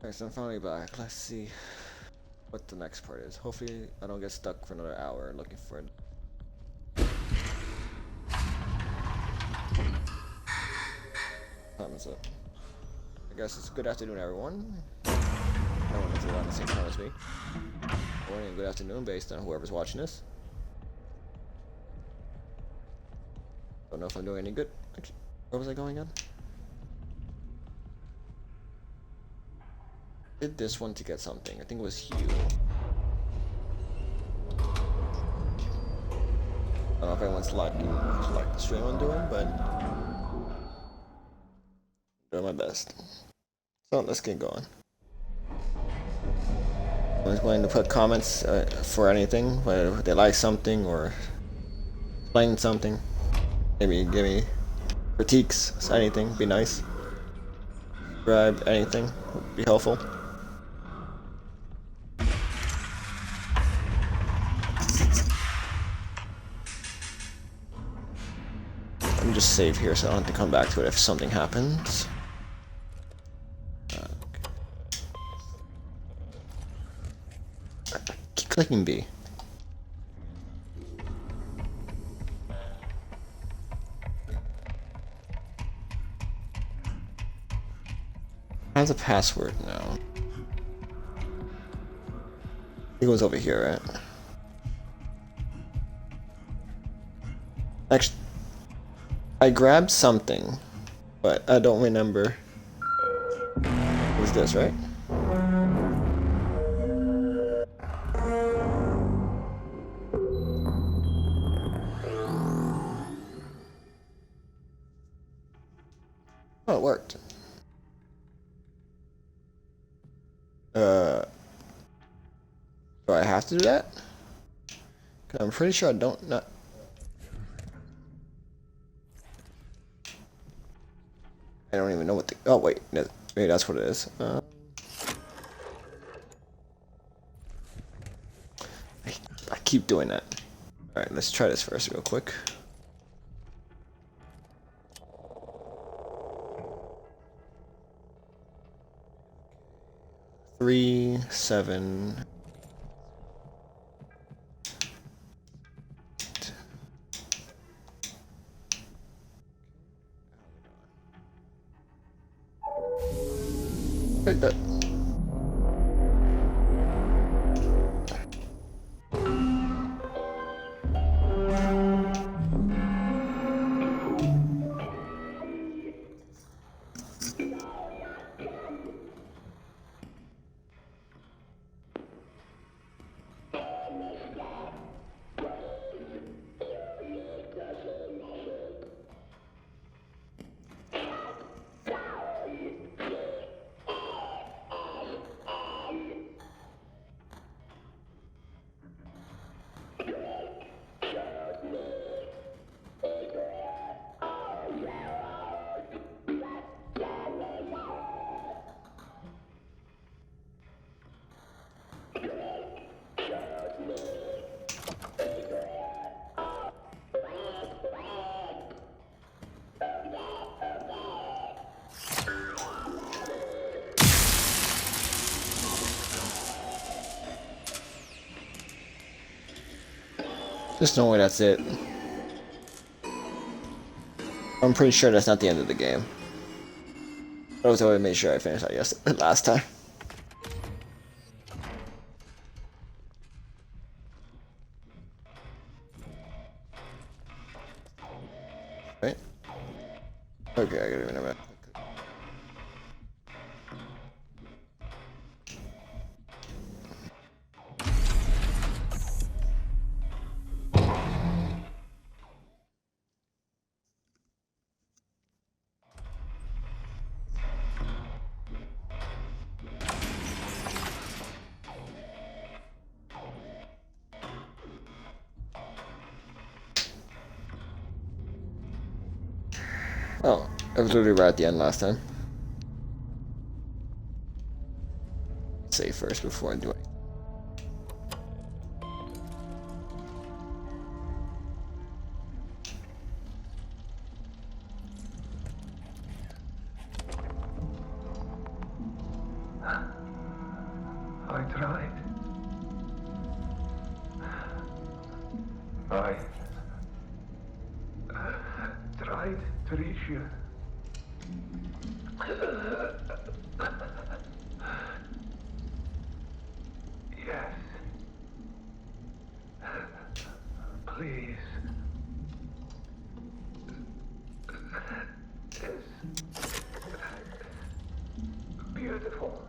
Alright, so I'm finally back. Let's see what the next part is. Hopefully I don't get stuck for another hour looking for it. What time is it? I guess it's good afternoon, everyone. Everyone is around the same time as me. Morning and good afternoon based on whoever's watching this. Don't know if I'm doing any good. Actually, where was I going on? Did this one to get something. I think it was Hugh. I don't know if anyone's like the stream I'm doing, but doing my best. So let's get going. Everyone's willing to put comments for anything, whether they like something or explain something. Maybe give me critiques, anything, be nice. Subscribe, anything would be helpful. Let me just save here so I don't have to come back to it if something happens. Keep clicking B. How's the password now? It goes over here, right? Actually, I grabbed something, but I don't remember. It was this, right? Oh, it worked. Do I have to do that? 'Cause I'm pretty sure I don't not. I don't even know what the. Oh wait, no, maybe that's what it is. I keep doing that. All right, let's try this first, real quick. Three, 7. There's no way that's it. I'm pretty sure that's not the end of the game. I was always made sure I finished that last time. Right? Okay, I gotta remember. Oh, I was literally right at the end last time. Save first before I do it. tried. I tried to reach you. Yes. Please. It's beautiful.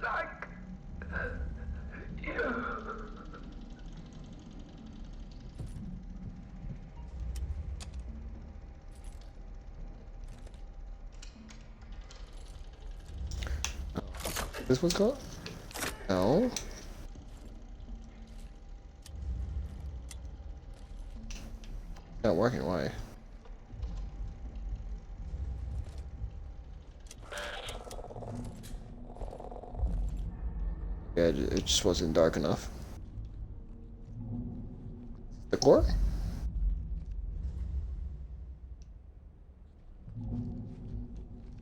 Like you. This one's called? No. Not working, why? Yeah, it just wasn't dark enough. The core?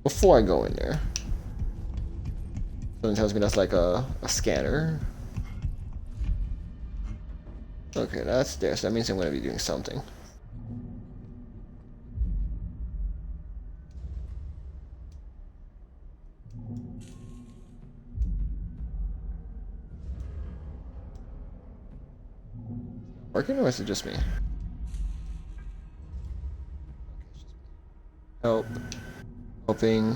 Before I go in there. Something tells me that's like a scanner. Okay, that's there, so that means I'm gonna be doing something. Working, or is it just me? Help. Helping.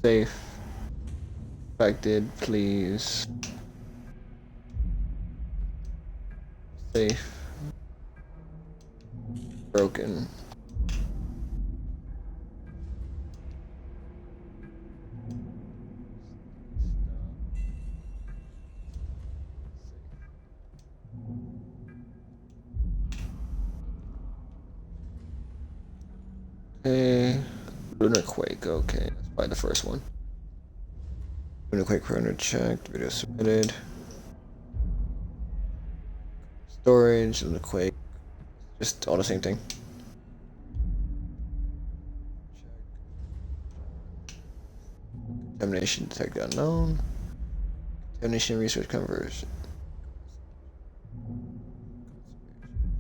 Safe. Affected, please. Safe. Broken. Okay. Lunar Quake, okay. That's probably the first one. Lunar Quake chrono checked, video submitted. Storage, Lunar Quake. Just all the same thing. Contamination detected unknown. Contamination research conversion.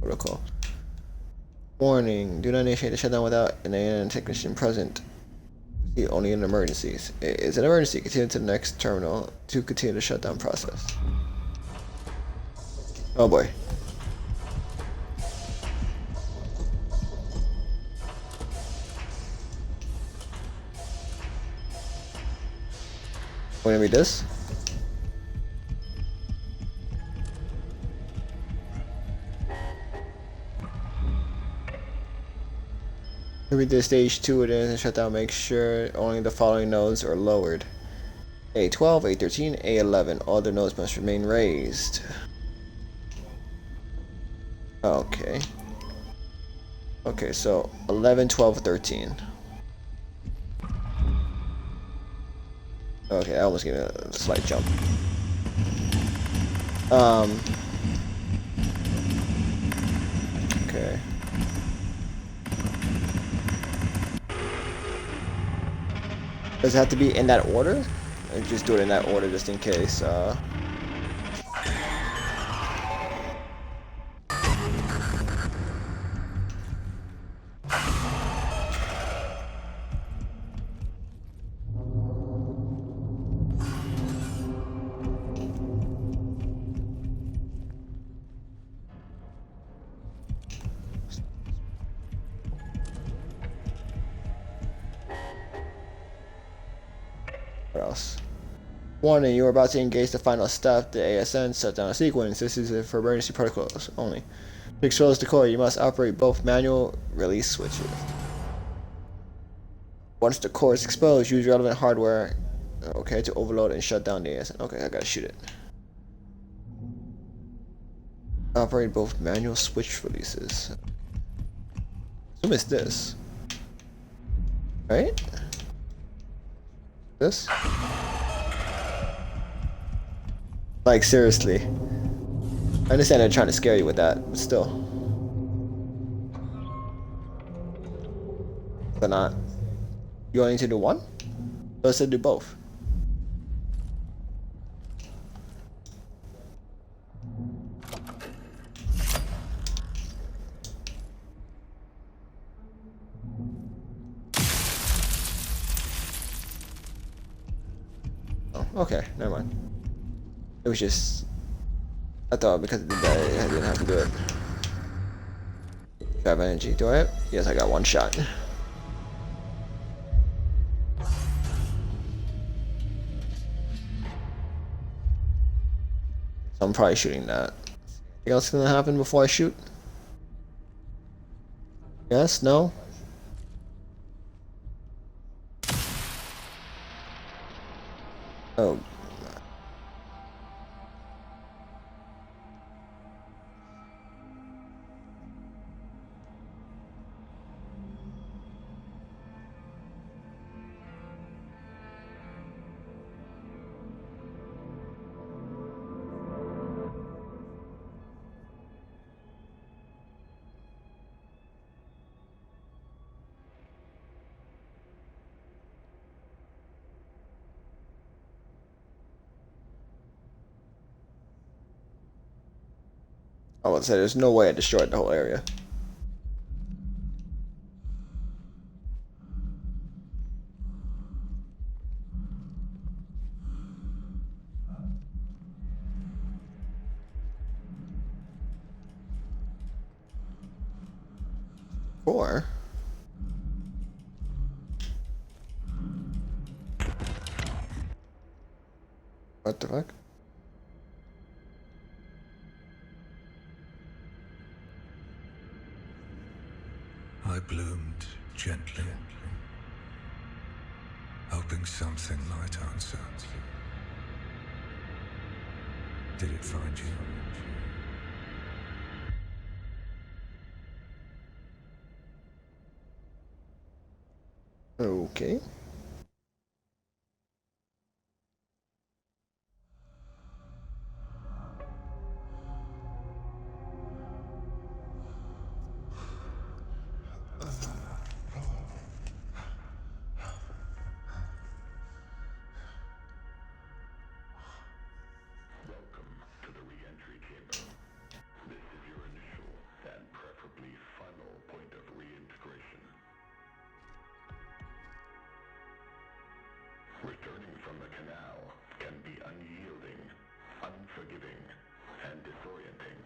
Protocol. Warning, do not initiate the shutdown without an AN technician present. See, only in emergencies. It's an emergency. Continue to the next terminal to continue the shutdown process. Oh boy. Want to read this? Read this stage 2 it is and shutdown. Make sure only the following nodes are lowered. A12, A13, A11. All the nodes must remain raised. Okay. Okay, so 11, 12, 13. Okay, I almost gave it a slight jump. Okay. Does it have to be in that order? Or just do it in that order just in case. What else? Warning, you are about to engage the final step, the ASN shutdown sequence. This is for emergency protocols only. To expose the core, you must operate both manual release switches. Once the core is exposed, use relevant hardware, okay, to overload and shut down the ASN. Okay, I gotta shoot it. Operate both manual switch releases. Assume it's this. Right? This? Like, seriously. I understand they're trying to scare you with that, but still. But not. You only need to do one? Let's do both. Oh, okay, never mind. It was just... I thought because of the day I didn't have to do it. Do I have energy? Do I have? Yes, I got one shot. So I'm probably shooting that. Anything else gonna happen before I shoot? Yes? No? Oh. I would say there's no way I destroyed the whole area. Or... What the fuck? I bloomed gently, hoping something might answer. Did it find you? Okay. Welcome to the re-entry chamber. This is your initial and preferably final point of reintegration. Returning from the canal can be unyielding, unforgiving, and disorienting.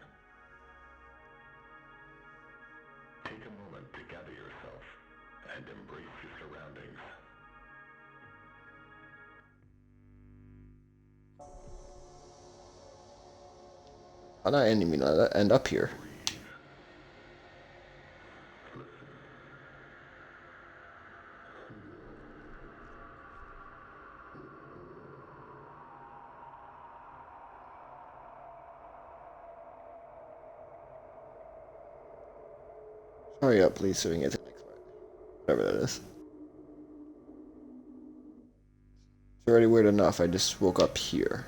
Take a moment to gather yourself and embrace your surroundings. How'd I end up here? Hurry up, please, so we can get to the next part. Whatever that is. It's already weird enough, I just woke up here.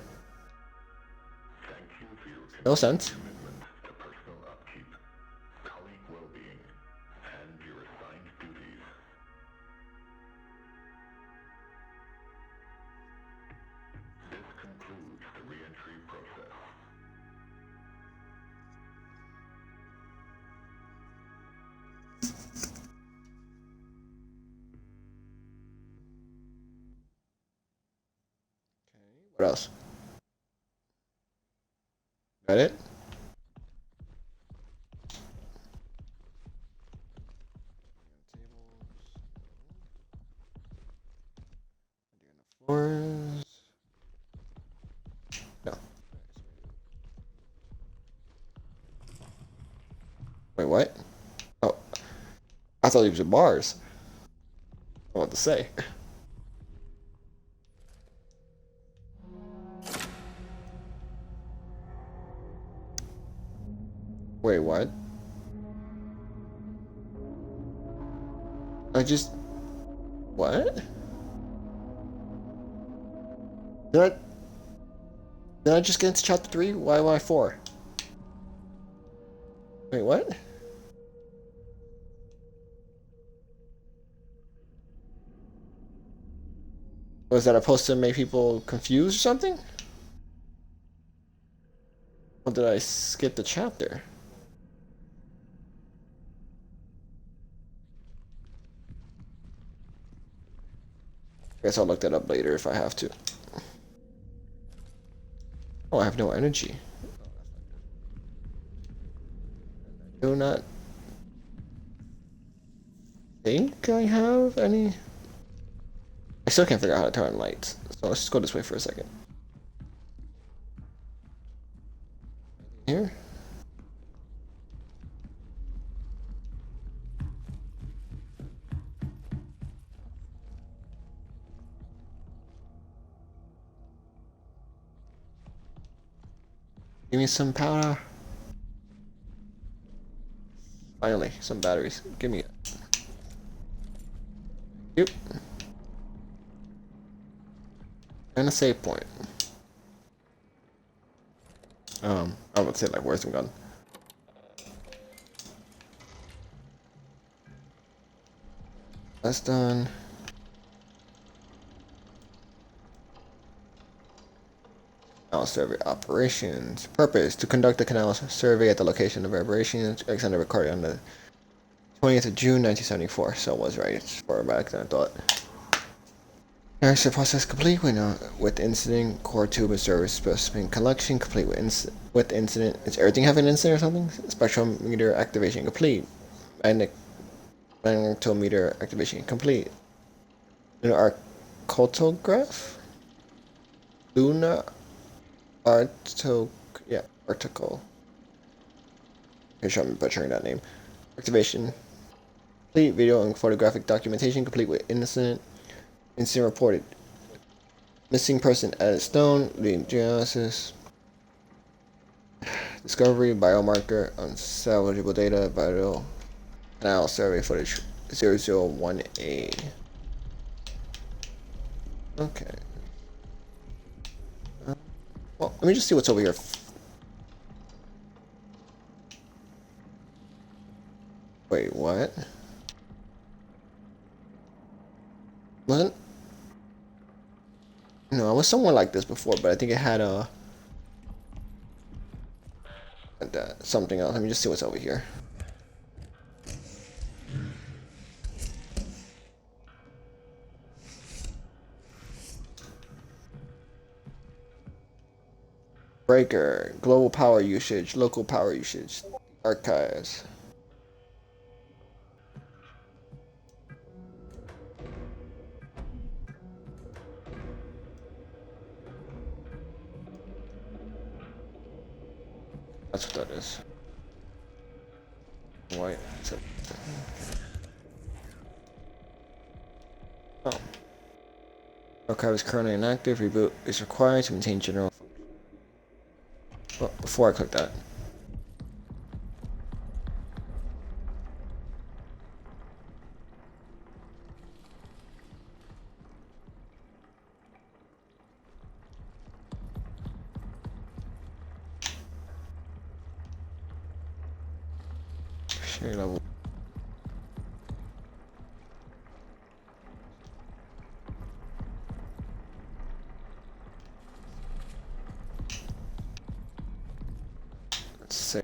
Thank you for your No sense. commitment to personal upkeep, colleague well-being, and your assigned duties. This concludes the re-entry process. What else? Got it? Floors. No. Wait, what? Oh. I thought these were bars. I want to say. Wait, what? I just... What? Did I just get into chapter 3? Why am I 4? Wait, what? Was that supposed to make people confused or something? Or did I skip the chapter? Guess I'll look that up later if I have to. Oh, I have no energy. Do not think I have any. I still can't figure out how to turn on lights. So let's just go this way for a second. Here. Give me some powder. Finally, some batteries. Give me it. Yep. And a save point. I would say like where's the gun? That's done. Canal survey operations. Purpose: to conduct a canal survey at the location of operations. Alexander recorded on the 20th of June 1974. So it was right. It's far back than I thought. Reactor process complete with incident. Core tube and service specimen collection complete with incident. Is everything having an incident or something? Spectrometer activation complete. Magnetometer activation complete. Lunar arctograph. Lunar article. Pretty sure I'm butchering that name. Activation complete. Video and photographic documentation complete with incident. Incident reported. Missing person added stone. Leading genesis. Discovery biomarker unsalvageable data. Vital canal survey footage 001A. Okay. Well, let me just see what's over here. Wait, what? What? No, I was somewhere like this before, but I think it had something else. Let me just see what's over here. Breaker, global power usage, local power usage, archives. That's what that is. White. Oh. Archive is currently inactive. Reboot is required to maintain general function. Well, before I click that. Share level. Let's see.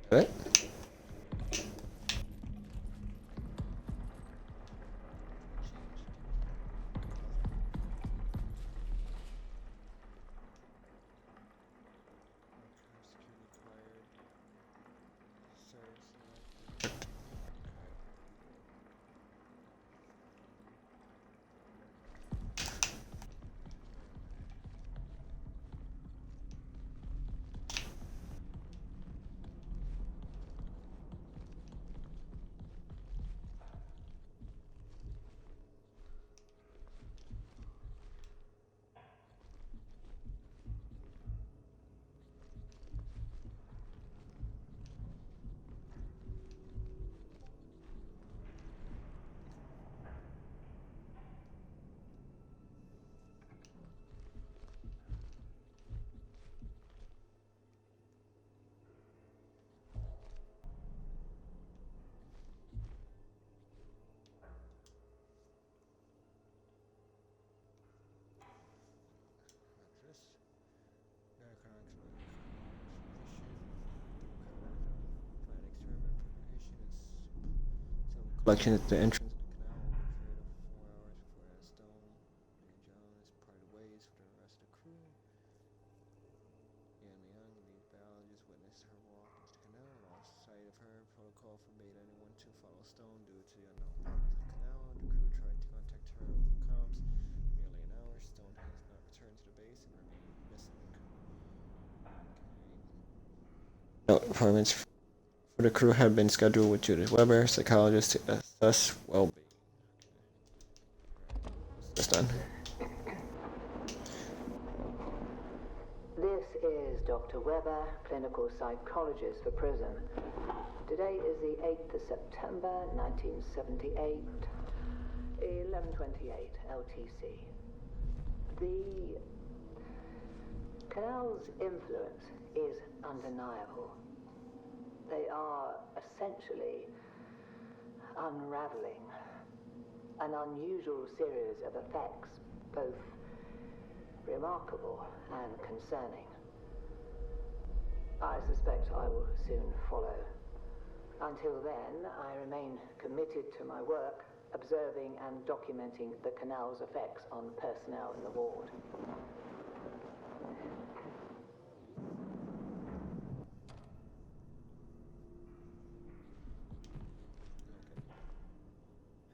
Right? collection at the entrance of the canal will be created 4 hours before that stone. And John is parted ways for the rest of the crew. Yan Liang, the biologist, witnessed her walk into the canal. Lost sight of her. Protocol forbade anyone to follow Stone due to the unknown properties of the canal. The crew tried to contact her over comms. Nearly an hour. Stone has not returned to the base and remained missing. No appointments for the crew had been scheduled with Judith Weber, psychologist, to assess well-being. That's done. This is Dr. Weber, clinical psychologist for prison. Today is the 8th of September, 1978, 11:28 LTC. The canal's influence is undeniable. They are essentially unraveling an unusual series of effects, both remarkable and concerning. I suspect I will soon follow. Until then, I remain committed to my work, observing and documenting the canal's effects on personnel in the ward.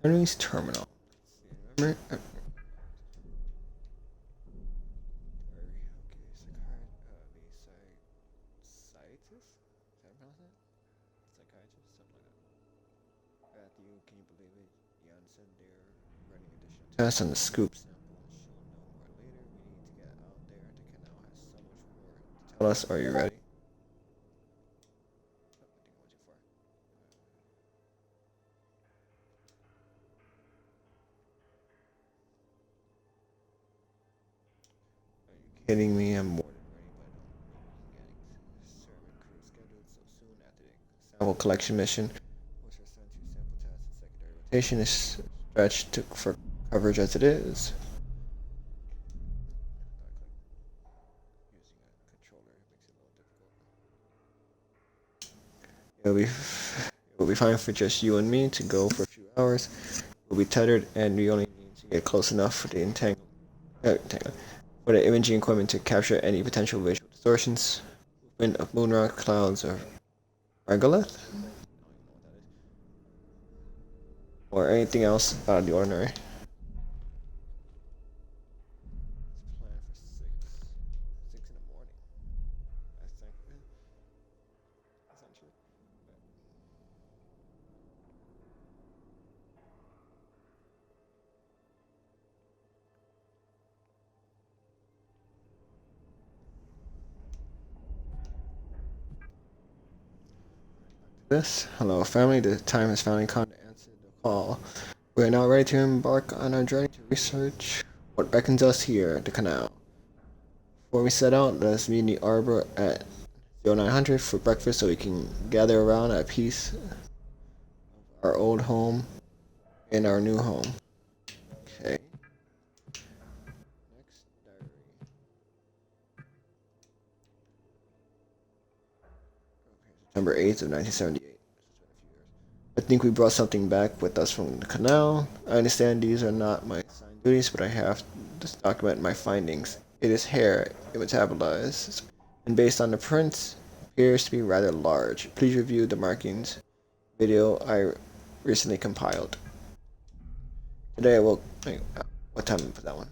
Henry's Terminal. Remember? Okay, psychiatrist? Is that pronounce that? Psychiatrist? Something like that. Matthew, can you believe it? Jan said they're running additional tests on the scoop sample and she'll know more later. We need to get out there. The canal has so much more to tell us. Are you ready? Kidding me? I'm more than ready, but getting servant crew scheduled so soon after the sample collection mission, which are sent to sample tests and secondary rotation, is stretched for coverage as it is. Using a controller makes it a little difficult. It will be fine for just you and me to go for a few hours. We'll be tethered, and we only need to get close enough for the for the imaging equipment to capture any potential visual distortions, movement of moon rock, clouds, or regolith, or anything else out of the ordinary. It's planned for 6 in the morning. I think, essentially. This. Hello, family. The time has finally come to answer the call. We are now ready to embark on our journey to research what beckons us here at the canal. Before we set out, let us meet in the arbor at 0900 for breakfast so we can gather around a piece of our old home and our new home. Okay. Next, diary. September 8th of 1978. I think we brought something back with us from the canal. I understand these are not my assigned duties, but I have to document my findings. It is hair. It metabolizes, and based on the prints, appears to be rather large. Please review the markings video I recently compiled. Today I will. Wait, what time for that one? A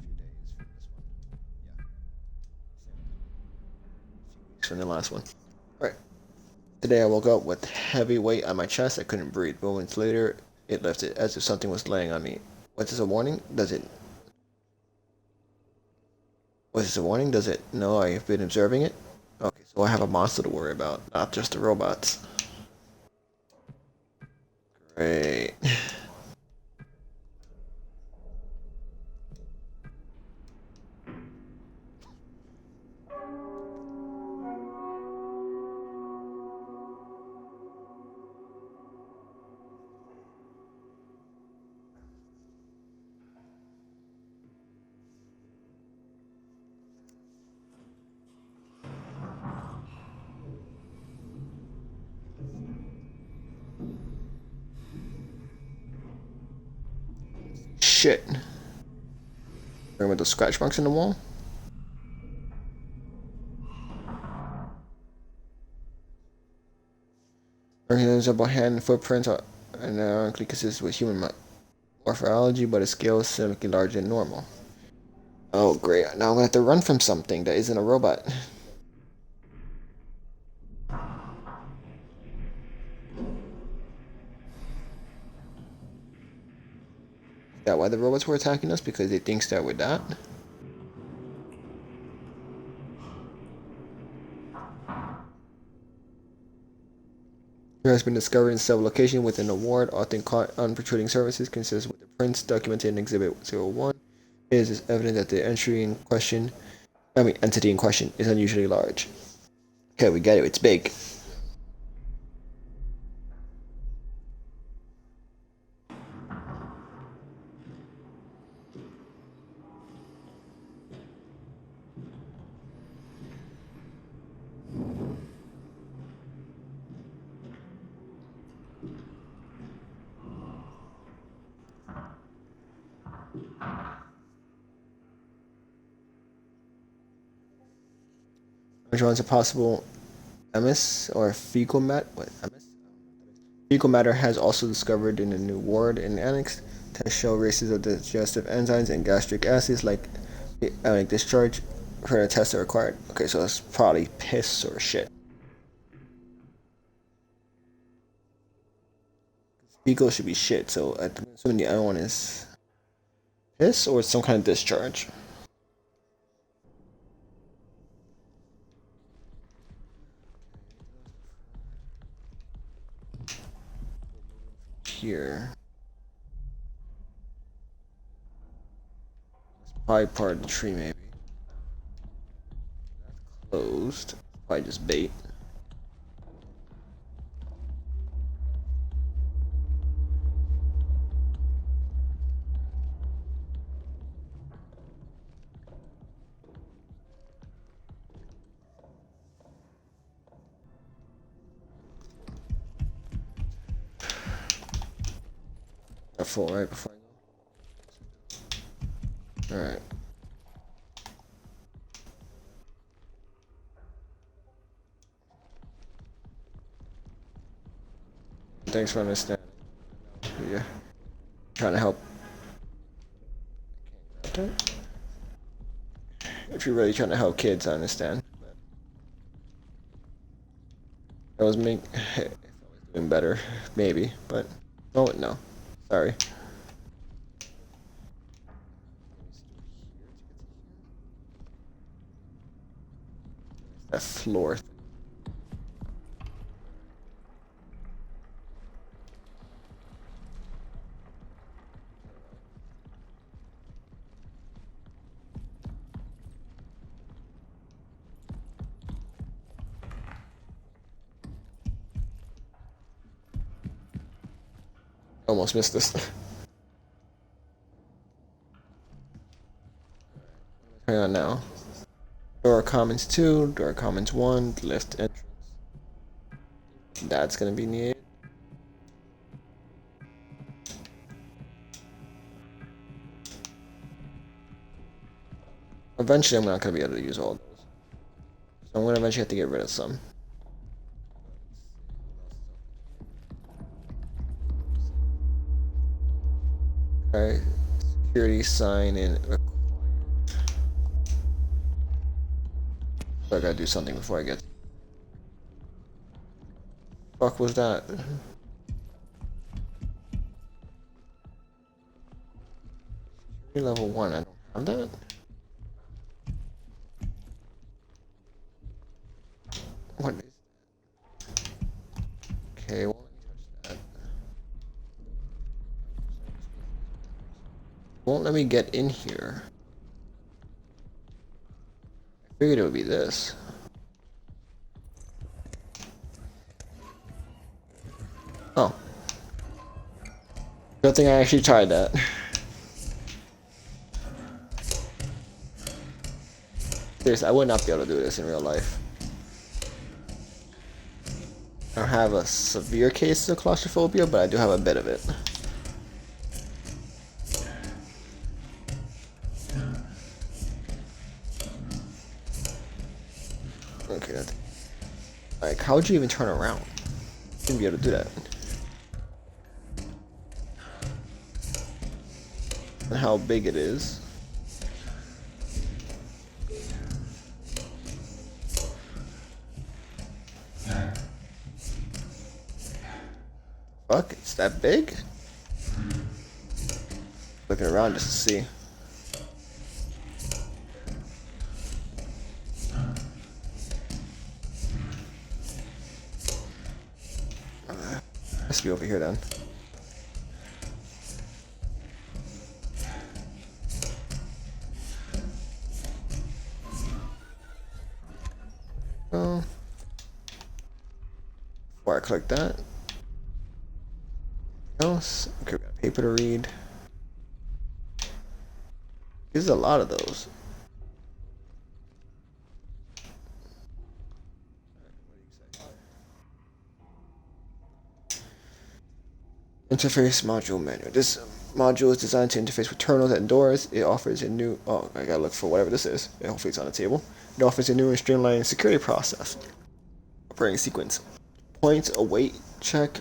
few days from this one. Yeah. A few weeks from the last one. Alright. Today I woke up with heavy weight on my chest. I couldn't breathe. Moments later, it lifted as if something was laying on me. Was this a warning? Was this a warning? Does it know I've been observing it? Okay, so I have a monster to worry about, not just the robots. Great. shit. With those scratch marks in the wall. Recognizable hand footprints are ironically consistent with human morphology, but a scale is significantly larger than normal. Oh great, now I'm gonna have to run from something that isn't a robot. Is that why the robots were attacking us? Because they think that we're that? There has been discovered in several locations within the ward, often caught on protruding surfaces consistent with the prints documented in Exhibit 01. It is evident that the entity in question is unusually large. Okay, we get it, it's big. Which one's a possible emis or fecal matter? Fecal matter has also discovered in a new ward in the annex. Tests show races of digestive enzymes and gastric acids like ionic discharge. Further tests are required. Okay, so it's probably piss or shit. Fecal should be shit, so I'm assuming the other one is piss or some kind of discharge. Here. It's probably part of the tree, maybe. That's closed. Probably just bait. Full right before I go. Alright. Thanks for understanding. Yeah. Trying to help. If you're really trying to help kids, I understand. That was me. If I was doing better, maybe, but no. Sorry. That floor. Almost missed this. Hang on now. Door Commons 2, Door Commons 1, lift entrance. That's gonna be neat. Eventually I'm not gonna be able to use all those. So I'm gonna eventually have to get rid of some. Alright, security sign in required. So I gotta do something before I get. Fuck was that? Security level 1, I don't have that. What is that? Okay, well, let me touch that. Won't let me get in here. I figured it would be this. Oh. Good thing I actually tried that. Seriously, I would not be able to do this in real life. I don't have a severe case of claustrophobia, but I do have a bit of it. Like, how would you even turn around? You shouldn't be able to do that. And how big it is. Fuck, it's that big? Looking around just to see. Has to be over here then. Oh. Before I click that. Else? Okay, we got paper to read. There's a lot of those. Interface module menu. This module is designed to interface with terminals and doors. It offers a new. Oh, I gotta look for whatever this is. Hopefully, it's on the table. It offers a new and streamlined security process. Operating sequence. Point, await, check,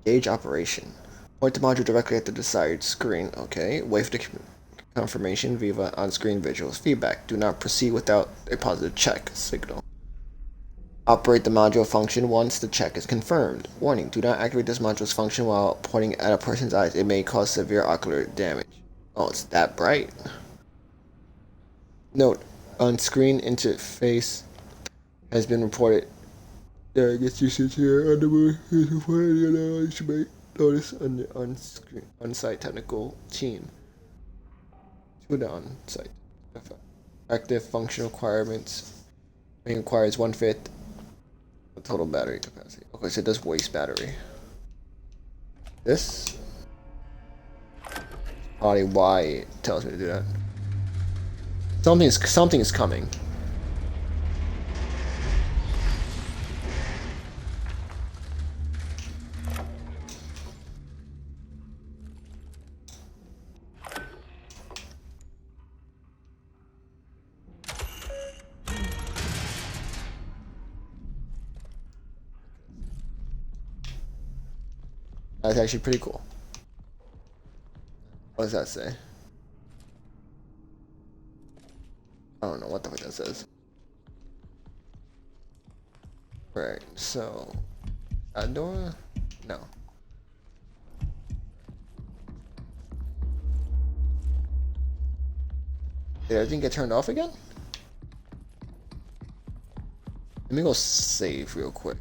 gauge operation. Point the module directly at the desired screen. Okay. Wait for the confirmation via on-screen visuals. Feedback. Do not proceed without a positive check signal. Operate the module function once the check is confirmed. Warning, do not activate this module's function while pointing at a person's eyes. It may cause severe ocular damage. Oh, it's that bright. Note, on-screen interface has been reported. I guess usage here on the should make notice on the on-site technical team. To the on-site. Active function requirements. It requires 1/5 total battery capacity. Okay, so it does waste battery. This probably why it tells me to do that. Something is coming. That's actually pretty cool. What does that say? I don't know what the fuck that says. Right, so that door? No. Did everything get turned off again? Let me go save real quick.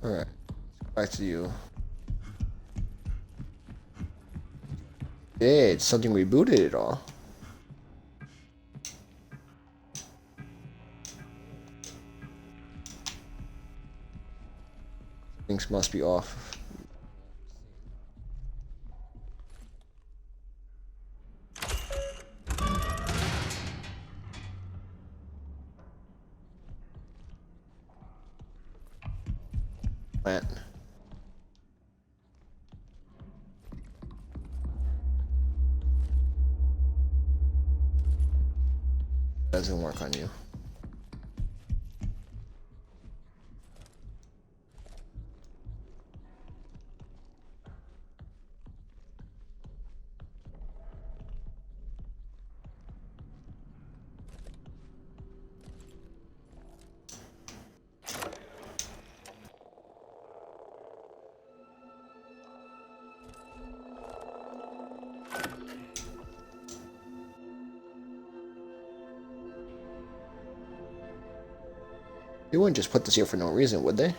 Alright, back to you. Yeah, it's something rebooted it all. Things must be off. Plant. Doesn't work on you. They wouldn't just put this here for no reason, would they?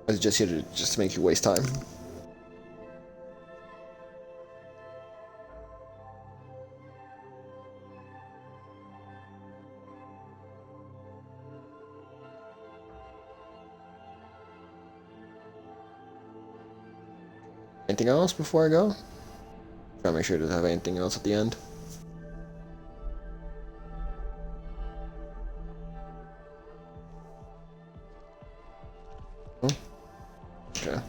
Or is it just here to just make you waste time? Anything else before I go? Try to make sure it doesn't have anything else at the end. Okay.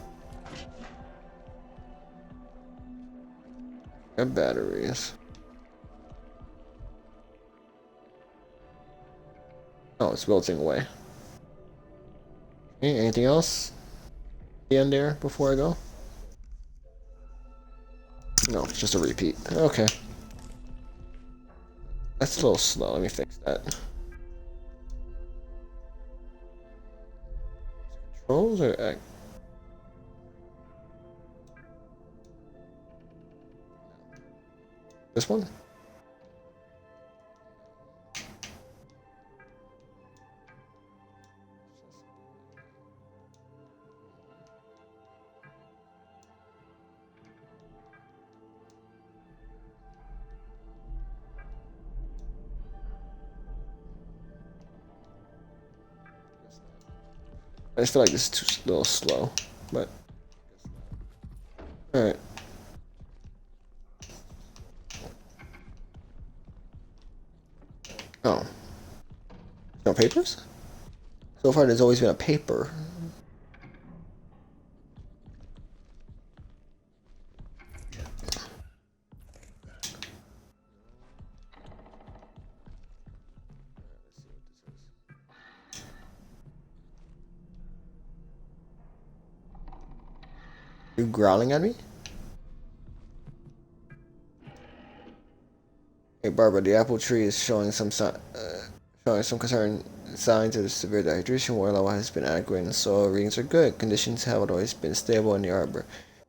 Got batteries. Oh, it's melting away. Okay, anything else? The end there before I go? No, it's just a repeat. Okay. That's a little slow. Let me fix that. Controls or this one? I just feel like this is too little slow, but all right. Oh, no papers? So far, there's always been a paper. You growling at me? Hey Barbara, the apple tree is showing showing some concern signs of severe dehydration. Water level has been adequate and soil readings are good. Conditions have always been stable in the arbor.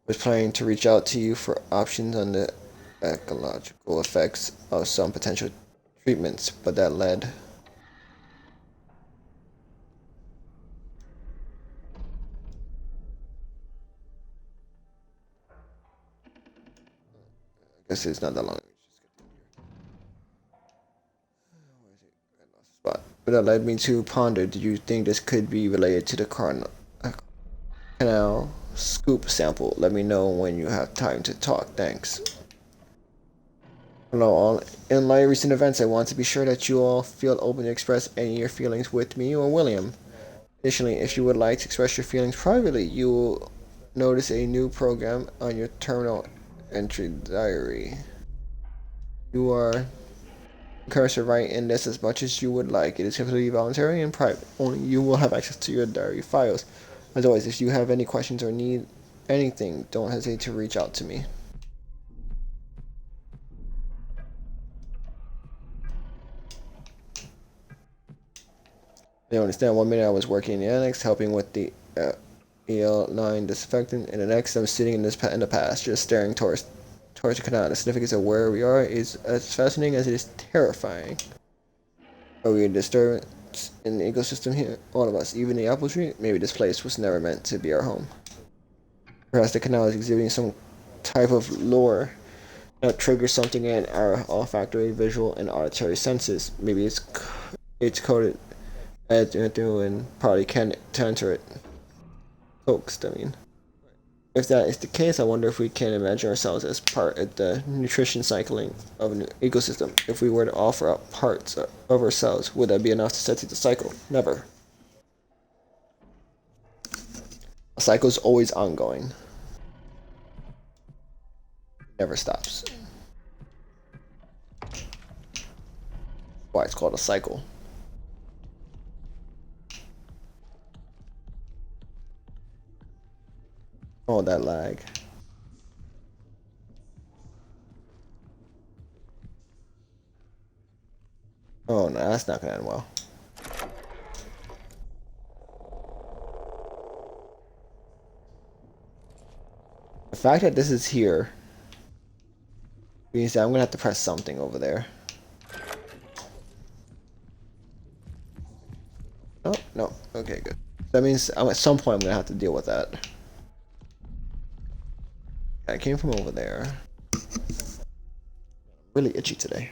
Was planning to reach out to you for options on the ecological effects of some potential treatments, but that led. I guess it's not that long. Spot. But that led me to ponder. Do you think this could be related to the canal scoop sample? Let me know when you have time to talk. Thanks. Hello all. In light of recent events, I want to be sure that you all feel open to express any of your feelings with me or William. Additionally, if you would like to express your feelings privately, you will notice a new program on your terminal entry diary. You are encouraged to write in this as much as you would like. It is completely voluntary and private. Only you will have access to your diary files. As always, if you have any questions or need anything, don't hesitate to reach out to me. You understand, 1 minute I was working in the annex, helping with the EL9 disinfectant, and the next I'm sitting in the past, just staring towards the canal. The significance of where we are is as fascinating as it is terrifying. Are we a disturbance in the ecosystem here? All of us, even the apple tree? Maybe this place was never meant to be our home. Perhaps the canal is exhibiting some type of lore that triggers something in our olfactory, visual, and auditory senses. Maybe it's coded through and probably can't enter it. Coaxed, I mean. If that is the case, I wonder if we can imagine ourselves as part of the nutrition cycling of an ecosystem. If we were to offer up parts of ourselves, would that be enough to set the cycle? Never. A cycle is always ongoing. Never stops. That's why it's called a cycle. Oh, that lag. Oh no, that's not gonna end well. The fact that this is here means that I'm gonna have to press something over there. Oh, no. Okay, good. That means at some point I'm gonna have to deal with that. I came from over there. Really itchy today.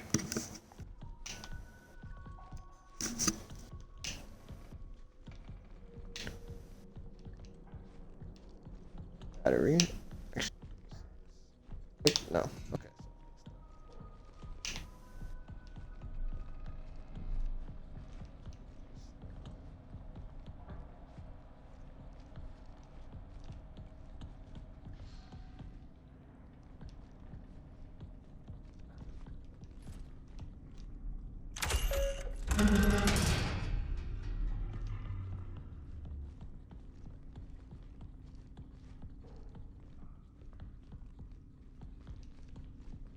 Battery? No. Okay.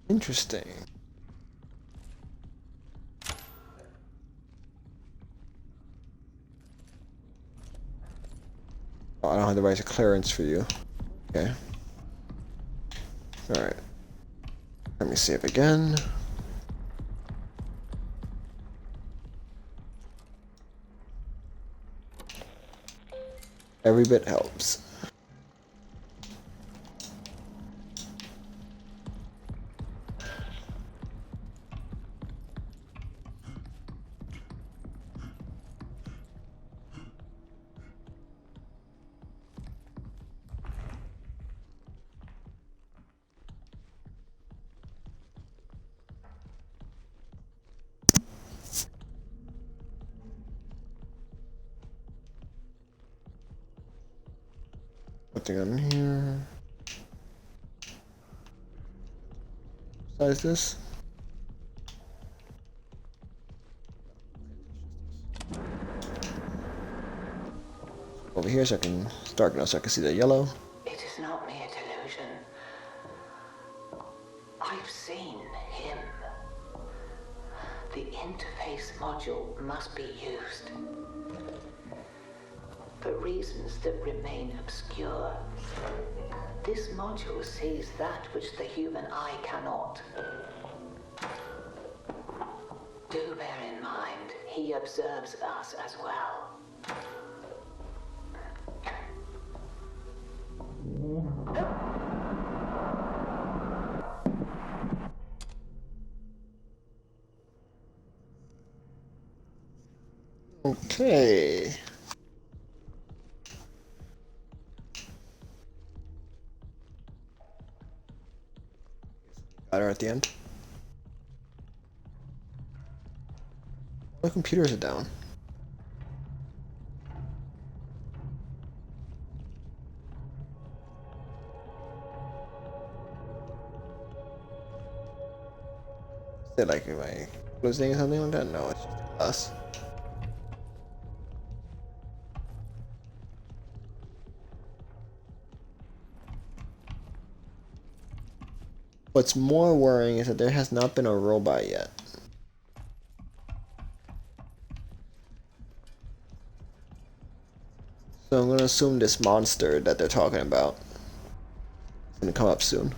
Interesting. Oh, I don't have the right to clearance for you. Okay. Alright. Let me save again. Every bit helps. Nothing on here. Besides this. Over here so I can darken out so I can see the yellow. It is not mere delusion. I've seen him. The interface module must be used. For reasons that remain obscure. This module sees that which the human eye cannot. Do bear in mind, he observes us as well. Okay. Got her at the end. The computers are down. Is it like, am I losing something like that? No, it's just us. What's more worrying is that there has not been a robot yet. So I'm gonna assume this monster that they're talking about is gonna come up soon.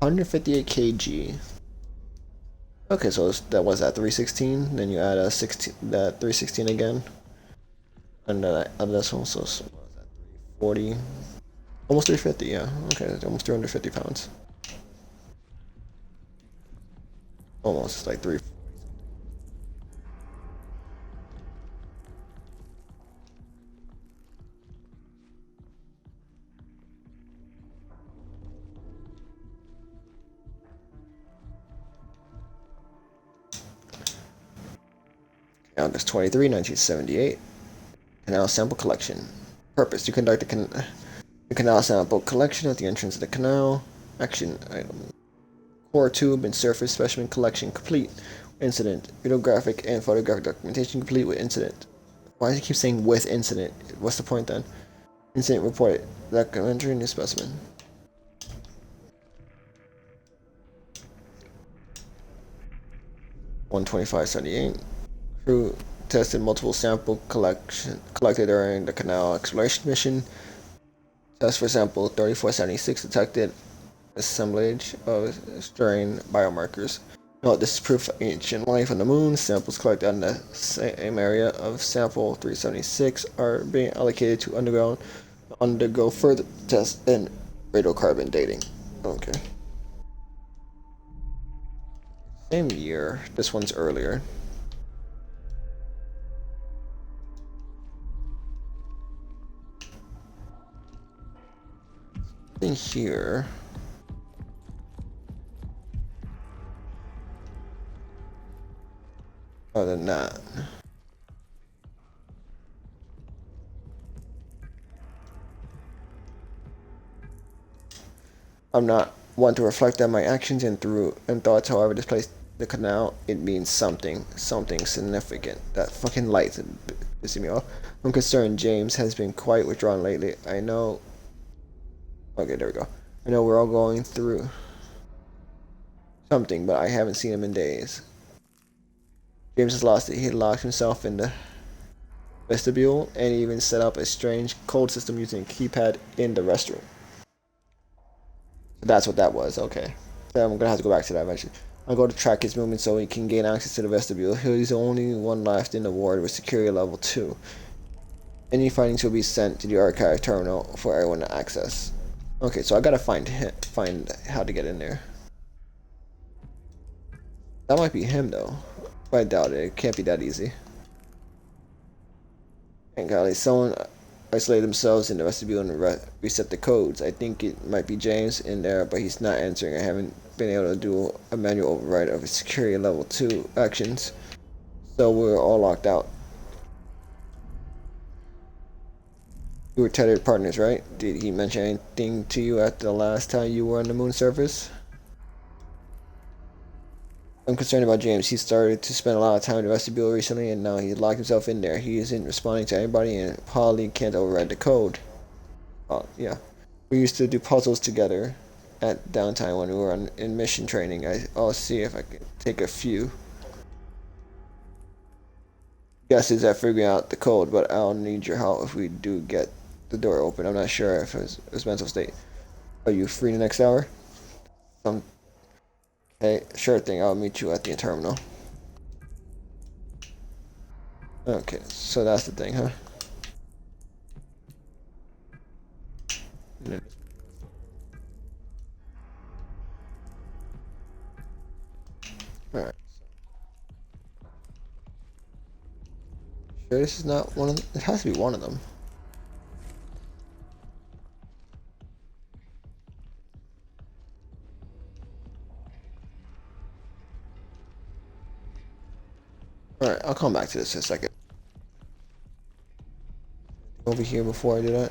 158 kg. Okay, so that was at 316. Then you add a 16, that 316 again, and this one, so what was that, 340. Almost 350, yeah. Okay, almost 350 pounds. Almost like 3. August 23, 1978. Canal sample collection. Purpose: to conduct the canal sample collection at the entrance of the canal. Action item: core tube and surface specimen collection complete. Incident: videographic and photographic documentation complete with incident. Why does he keep saying with incident? What's the point then? Incident reported. Documentary new specimen. $125.78. Crew tested multiple sample collected during the canal exploration mission. Test for sample 3476 detected assemblage of strain biomarkers. Note, this is proof of ancient life on the moon. Samples collected on the same area of sample 376 are being allocated to underground undergo further tests and radiocarbon dating. Okay. Same year. This one's earlier. In here. Other than that. I'm not one to reflect on my actions and thoughts, however, this place the canal, it means something significant. That fucking light's pissing me off. I'm concerned James has been quite withdrawn lately. I know. Okay, there we go. I know we're all going through something, but I haven't seen him in days. James has lost it. He locked himself in the vestibule and even set up a strange code system using a keypad in the restroom. So that's what that was. Okay. So I'm gonna have to go back to that eventually. I'll go to track his movement so he can gain access to the vestibule. He's the only one left in the ward with security level 2. Any findings will be sent to the archive terminal for everyone to access. Okay, so I gotta find how to get in there. That might be him though. But I doubt it. It can't be that easy. And golly, someone isolated themselves in the vestibule and reset the codes. I think it might be James in there, but he's not answering. I haven't been able to do a manual override of his security level 2 actions. So we're all locked out. You were tethered partners, right? Did he mention anything to you at the last time you were on the moon surface? I'm concerned about James. He started to spend a lot of time in the vestibule recently, and now he's locked himself in there. He isn't responding to anybody, and Polly can't override the code. Yeah. We used to do puzzles together at downtime when we were in mission training. I'll see if I can take a few guesses at figuring out the code, but I'll need your help if we do get the door open. I'm not sure if it's mental state. Are you free the next hour? Hey, sure thing. I'll meet you at the terminal. Okay, so that's the thing, huh? Alright. Sure this is not one of them? It has to be one of them. Alright, I'll come back to this in a second. Over here before I do that.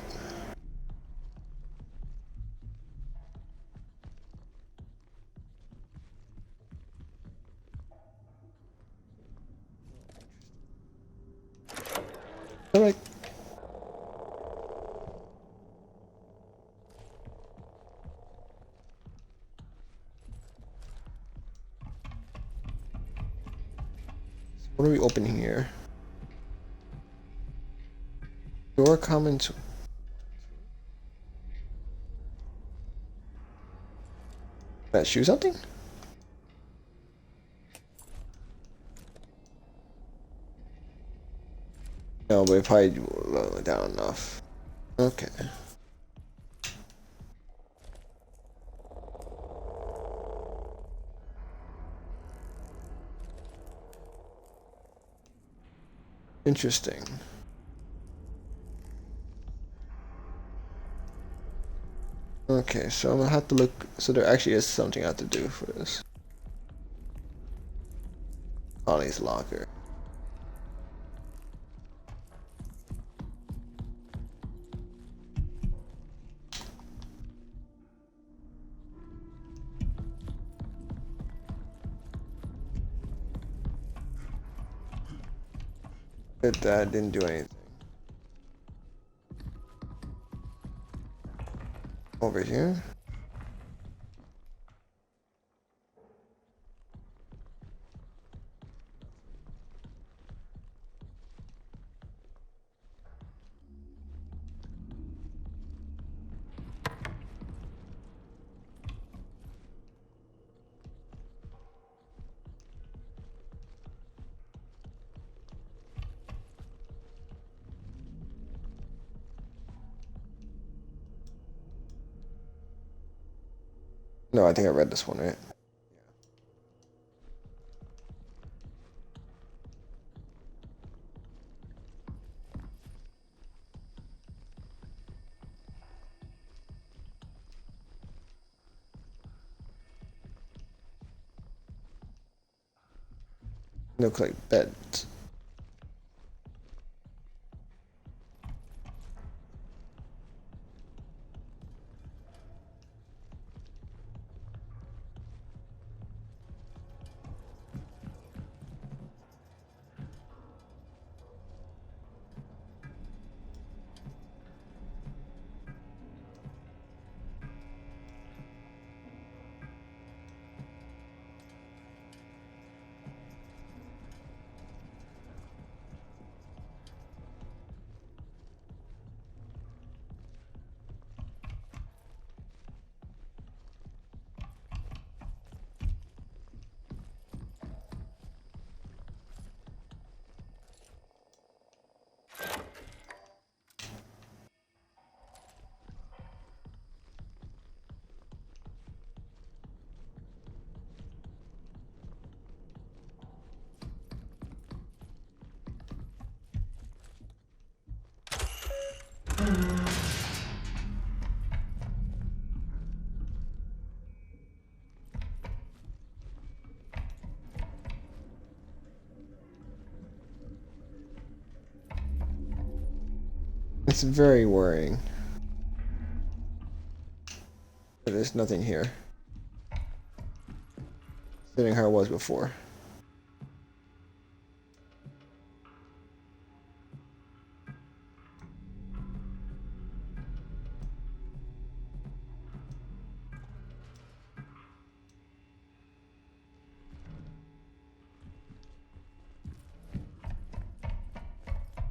Alright. What are we opening here? Door common to... Did I shoot something? No, but it probably low it down enough. Okay. Interesting. Okay, so I'm gonna have to look. So there actually is something I have to do for this. Ollie's locker. But that didn't do anything. Over here. No, I think I read this one, right? Look like beds. It's very worrying. There's nothing here. Sitting how it was before.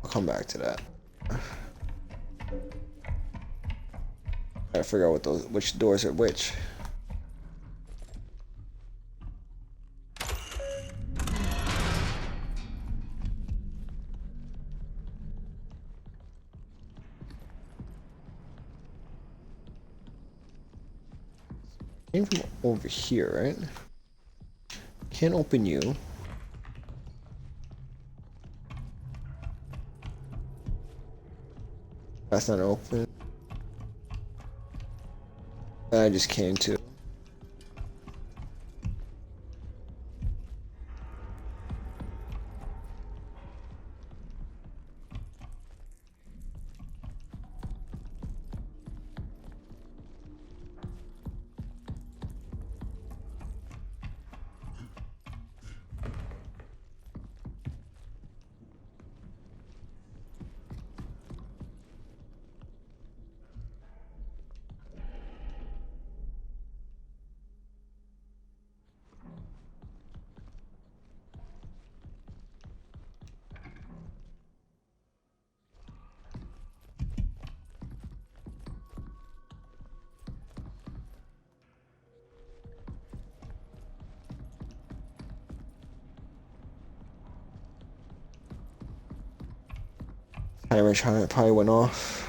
I'll come back to that. Gotta figure out which doors are which. Came from over here, right? Can't open you. That's not open. I just came to. Timer probably went off.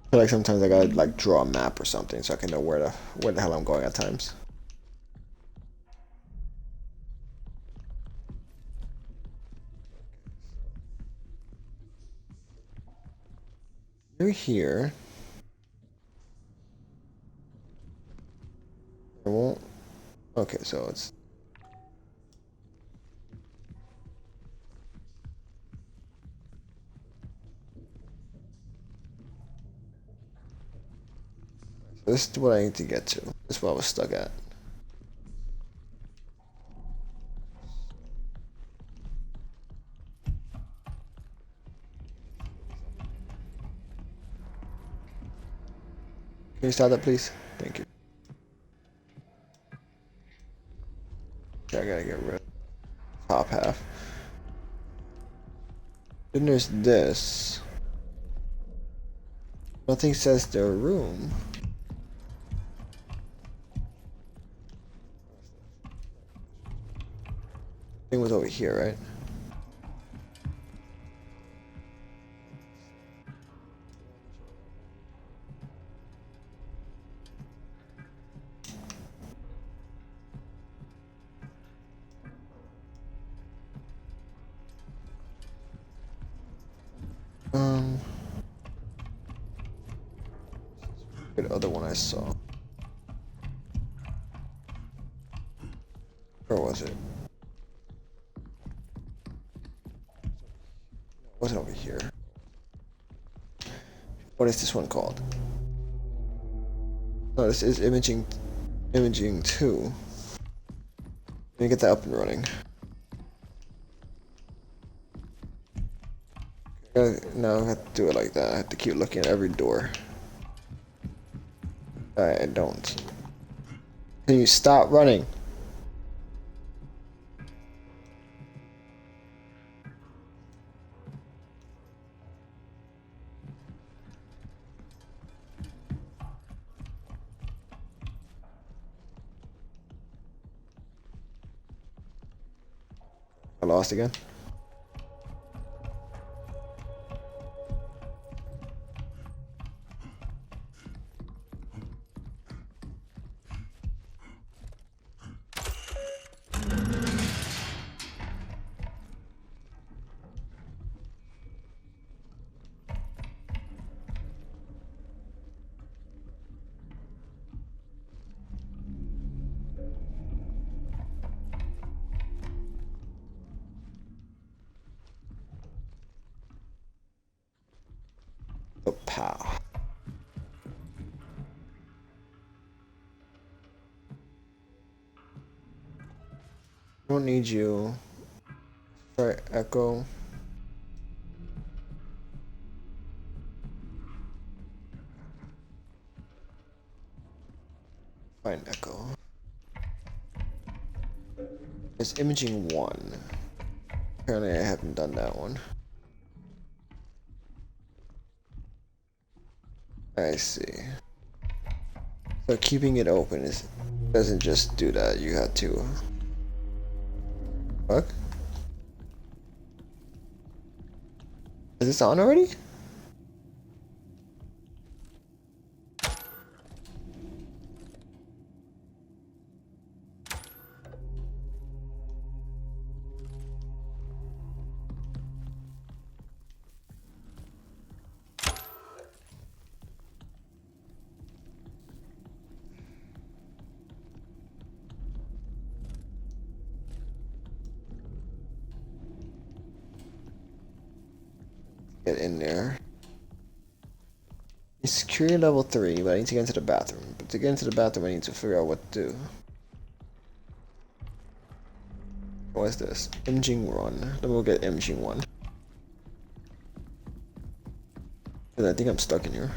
I feel like sometimes I gotta like draw a map or something so I can know where the hell I'm going at times. You're here. I won't. Okay, so it's. This is what I need to get to. This is what I was stuck at. Can you start that, please? Thank you. I gotta get rid of the top half. Then there's this. Nothing says their room. Thing was over here, right? The other one I saw. Where was it? It wasn't over here. What is this one called? Oh, this is imaging 2. Let me get that up and running. I No, I have to do it like that. I have to keep looking at every door. I don't. Can you stop running? I lost again. Oh, pow. Don't need you. For Echo. Find Echo. It's imaging 1. Apparently I haven't done that one. I see. So keeping it open doesn't just do that, you have to. Fuck? Is this on already? Get in there. It's security level 3, but I need to get into the bathroom. But to get into the bathroom, I need to figure out what to do. What is this? Imaging 1. Let me go get imaging 1. Because I think I'm stuck in here.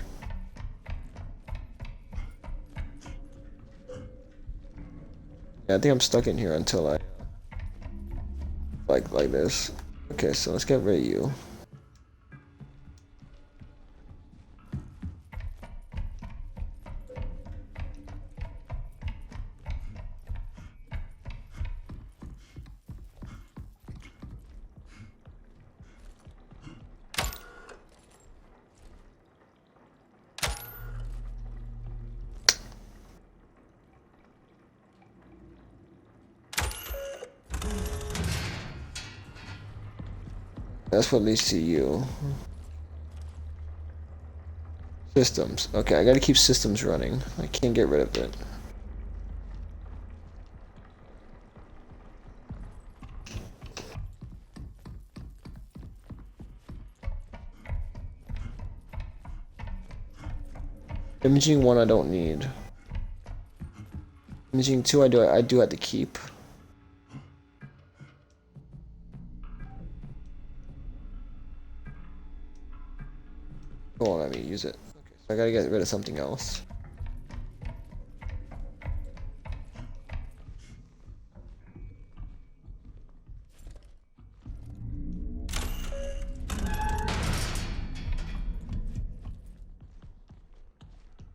Yeah, I think I'm stuck in here until I like this. Okay, so let's get rid of you. That's what leads to you. Systems. Okay, I gotta keep systems running. I can't get rid of it. Imaging 1 I don't need. Imaging 2 I do have to keep. It won't let me use it. Okay, so I gotta get rid of something else.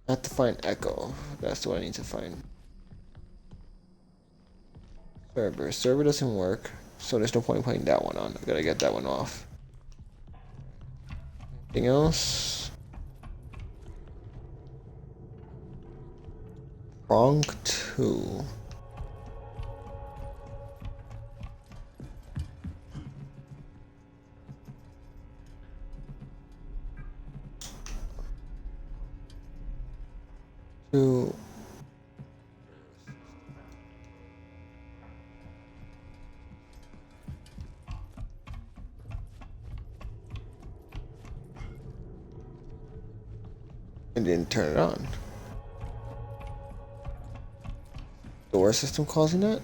I have to find Echo. That's what I need to find. Server. Server doesn't work, so there's no point in putting that one on. I gotta get that one off. Anything else? Prong 2. Two. I didn't turn it on. Door system causing that?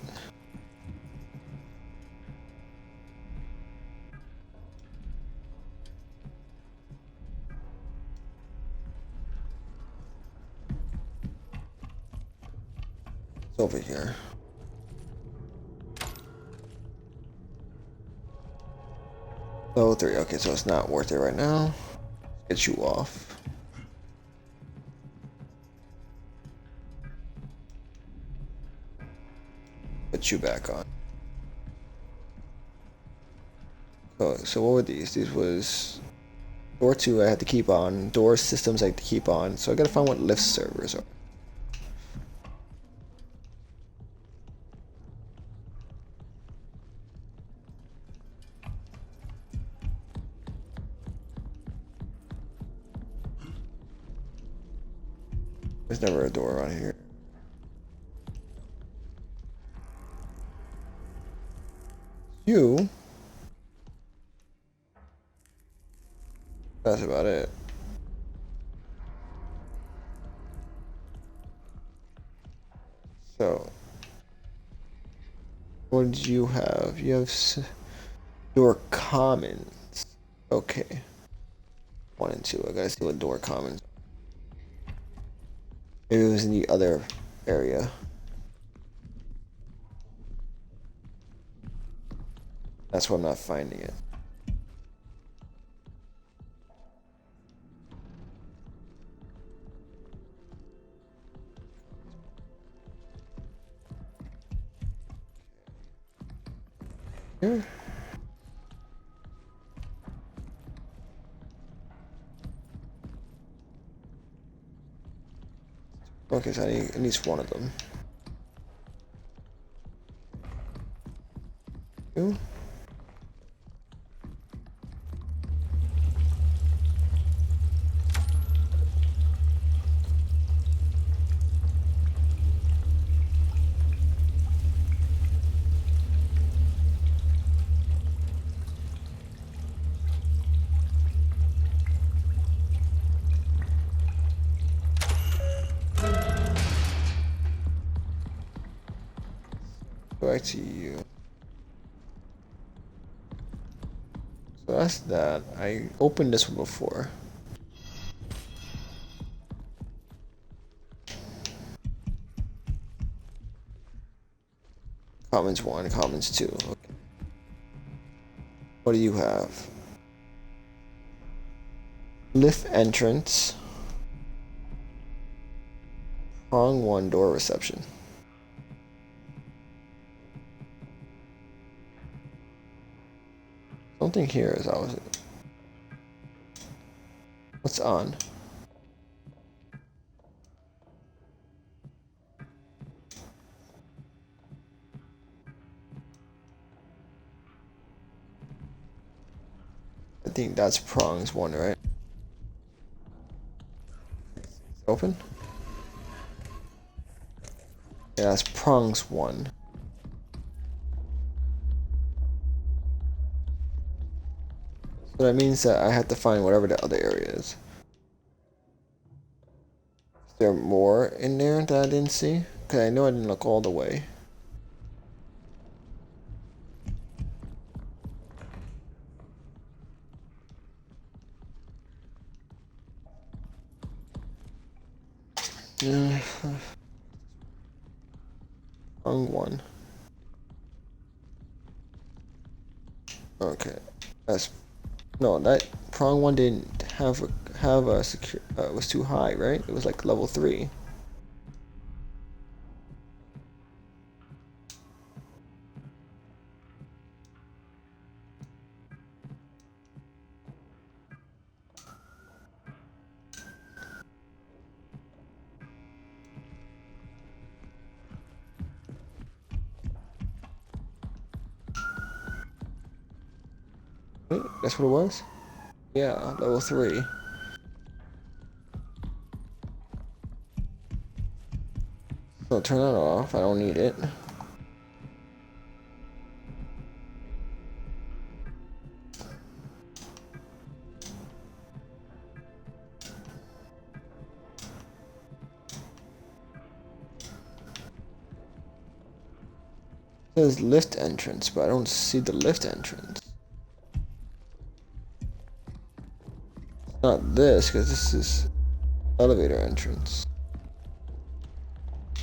Over here. Level 3. Okay, so it's not worth it right now. Get you off. Put you back on. So what were these? These was door 2 I had to keep on. Door systems I had to keep on. So I gotta find what lift servers are. There's never a door around here. You. That's about it. So, what did you have? You have door commons. Okay. 1 and 2. I gotta see what door commons. Maybe it was in the other area. That's why I'm not finding it. Here. Okay, so I need at least one of them. Two. Go back to you. So that's that. I opened this one before. Commons 1, Commons 2. Okay. What do you have? Lift entrance. Prong 1, door reception. Something here is always. What's on? I think that's prongs 1, right? Open? Yeah, that's prongs 1. So that means that I have to find whatever the other area is. Is there more in there that I didn't see? Because I know I didn't look all the way. Wrong one. Okay, that's no, that prong 1 didn't have a secure. It was too high, right? It was like level 3. Wait, that's what it was? Yeah, level 3. So turn that off, I don't need it. It says lift entrance, but I don't see the lift entrance. Not this, because this is elevator entrance.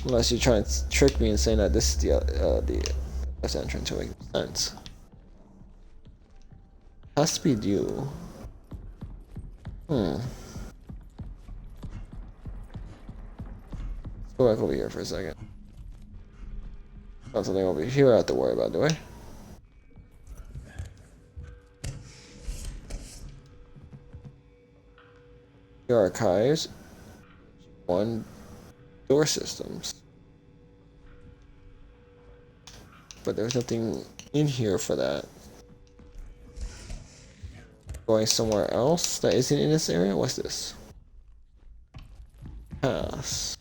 Unless you're trying to trick me and saying that this is the best entrance to make sense. Has to be you. Let's go back over here for a second. Not something over here I have to worry about, do I? Your archives. One door systems. But there's nothing in here for that. Going somewhere else that isn't in this area? What's this? Pass.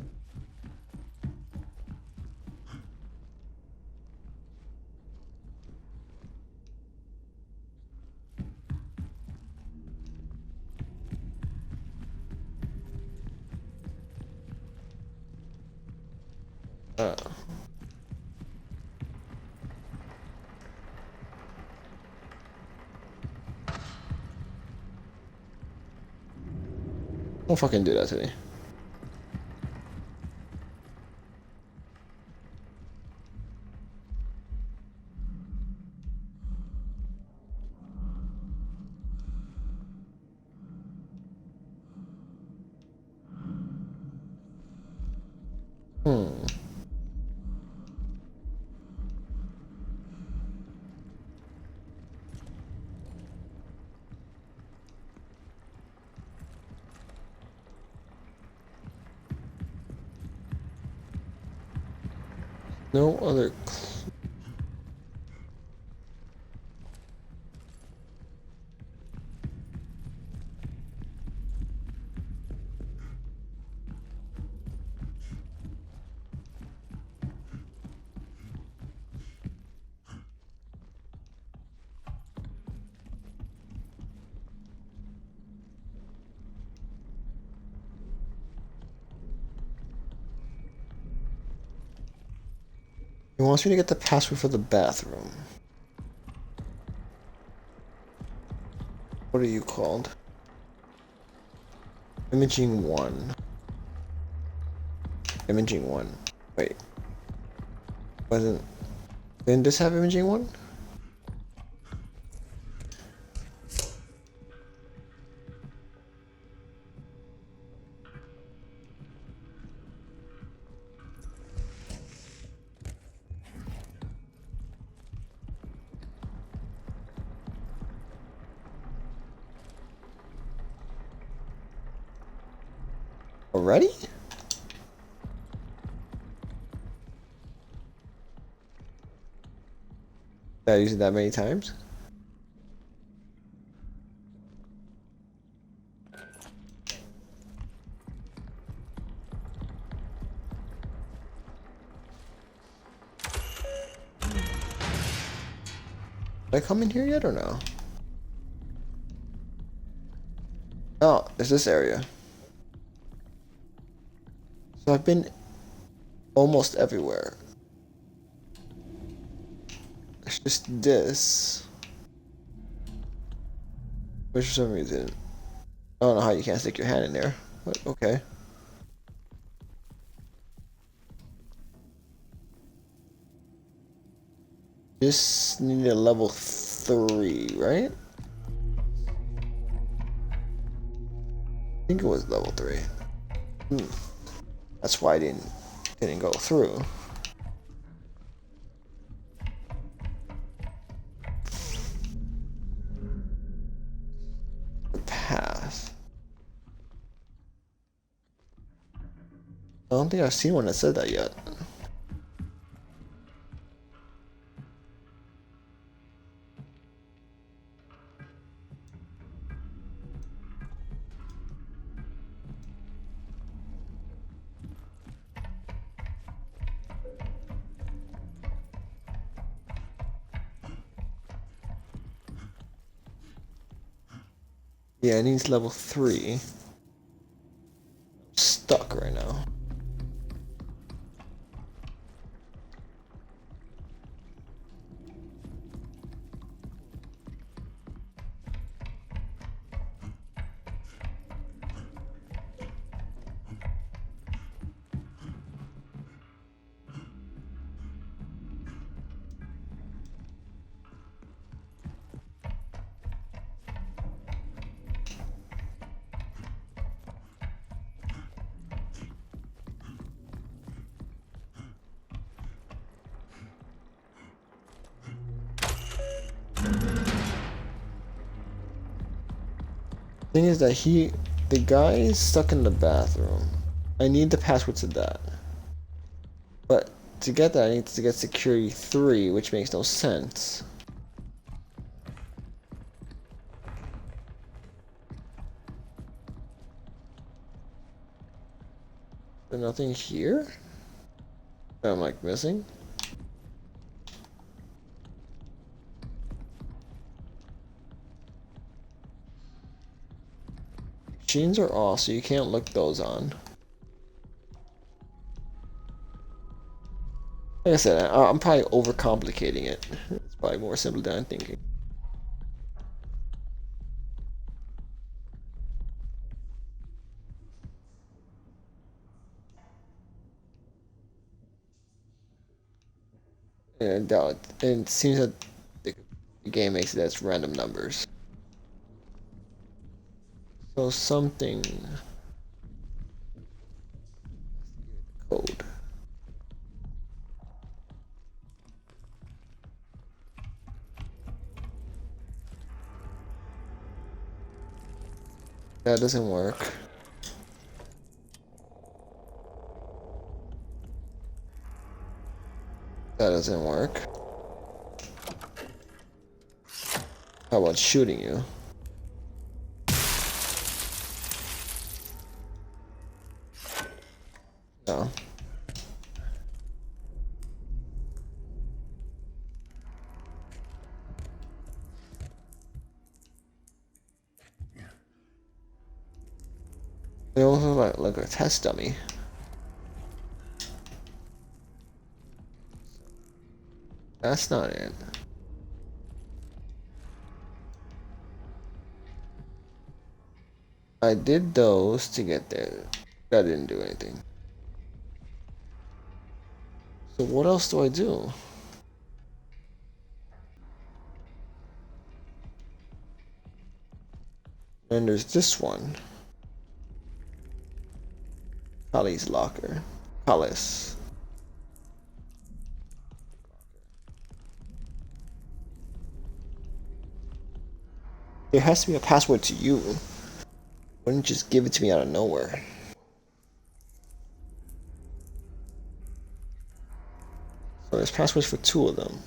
Don't fucking do that to me. No other. He wants me to get the password for the bathroom. What are you called? Imaging 1. Imaging 1. Wait. Didn't this have Imaging 1? Already? Did I use it that many times? Did I come in here yet or no? Oh, it's this area. So I've been almost everywhere. It's just this. Which for some reason, I don't know how you can't stick your hand in there, but okay. This needed a level 3, right? I think it was level 3. That's why I didn't go through. The path. I don't think I've seen one that said that yet. Yeah, it needs level 3. I'm stuck right now. Thing is that the guy is stuck in the bathroom. I need the password to that. But to get that, I need to get security 3, which makes no sense. There's nothing here? That I'm like missing? Machines are off, so you can't look those on. Like I said, I'm probably overcomplicating it. It's probably more simple than I'm thinking. And it seems that the game makes it as random numbers. So something code. That doesn't work. That doesn't work. How about shooting you? No. They also like a test dummy. That's not it. I did those to get there. That didn't do anything. So what else do I do? And there's this one. Kali's locker. Kalis. There has to be a password to you. Wouldn't just give it to me out of nowhere. So there's passwords for 2 of them.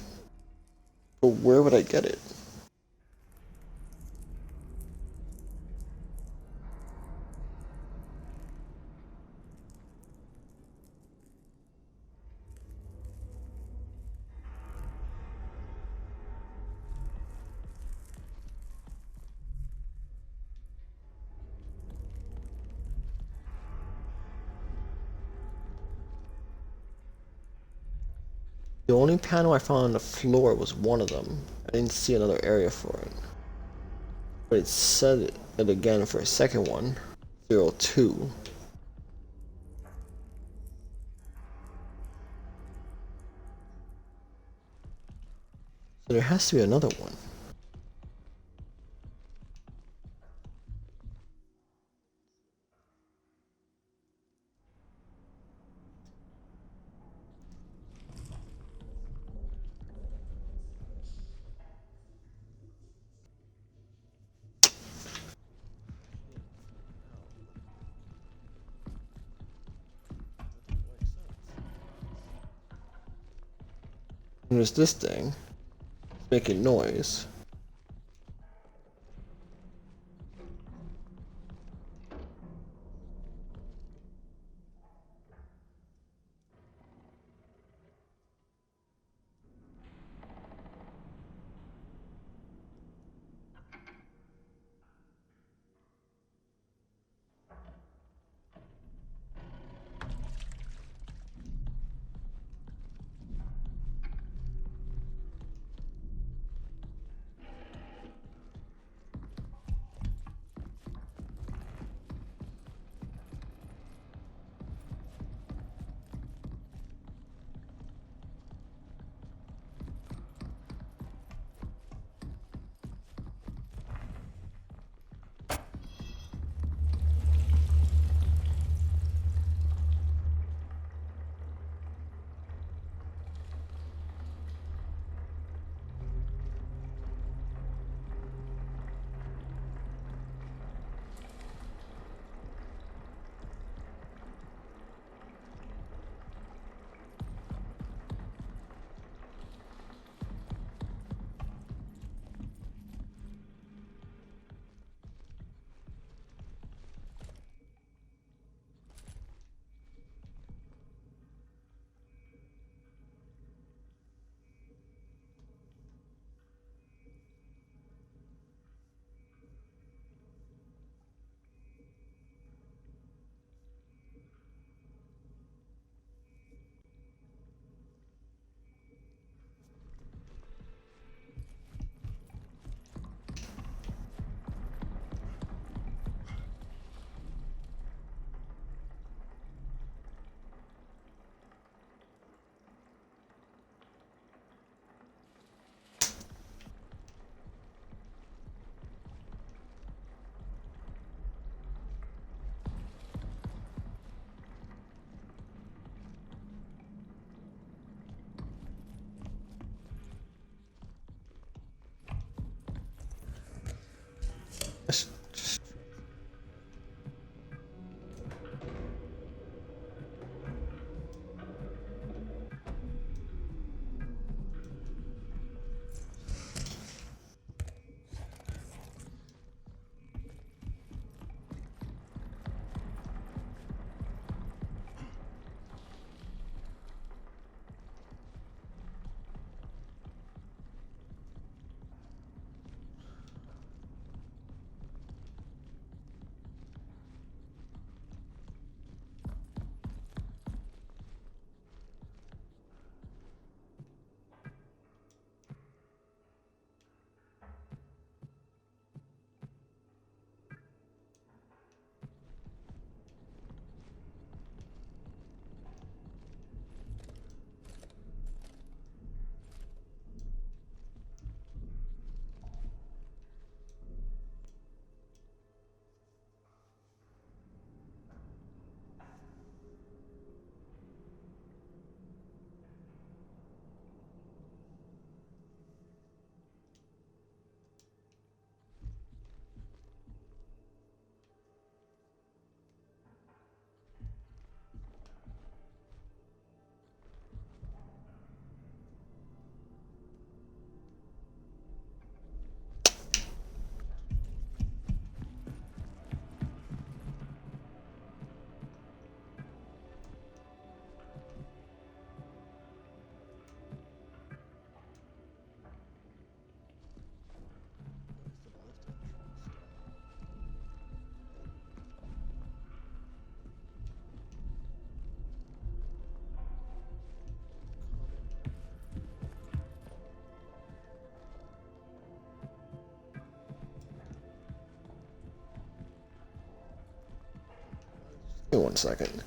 But where would I get it? The only panel I found on the floor was one of them. I didn't see another area for it. But it said it again for a second one. 02. So there has to be another one. And there's this thing. It's making noise. Just give me 1 second.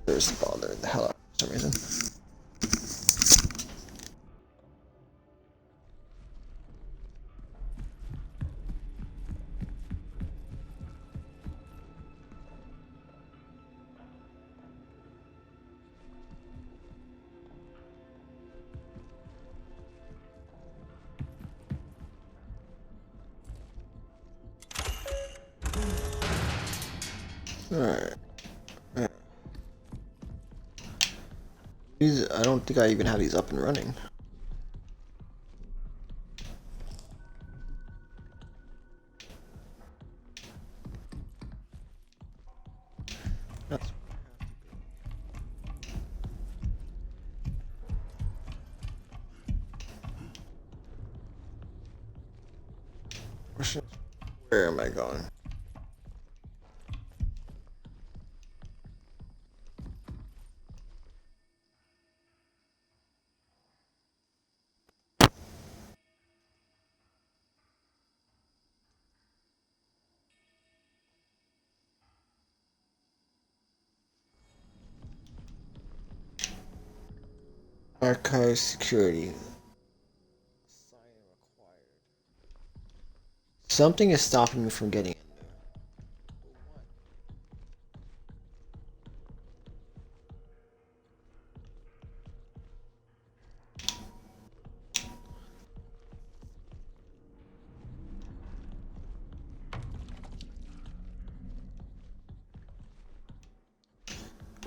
There's bothering the hell out for some reason. Alright. These, I don't think I even have these up and running. That's where am I going? Archive security. Sign required. Something is stopping me from getting in there.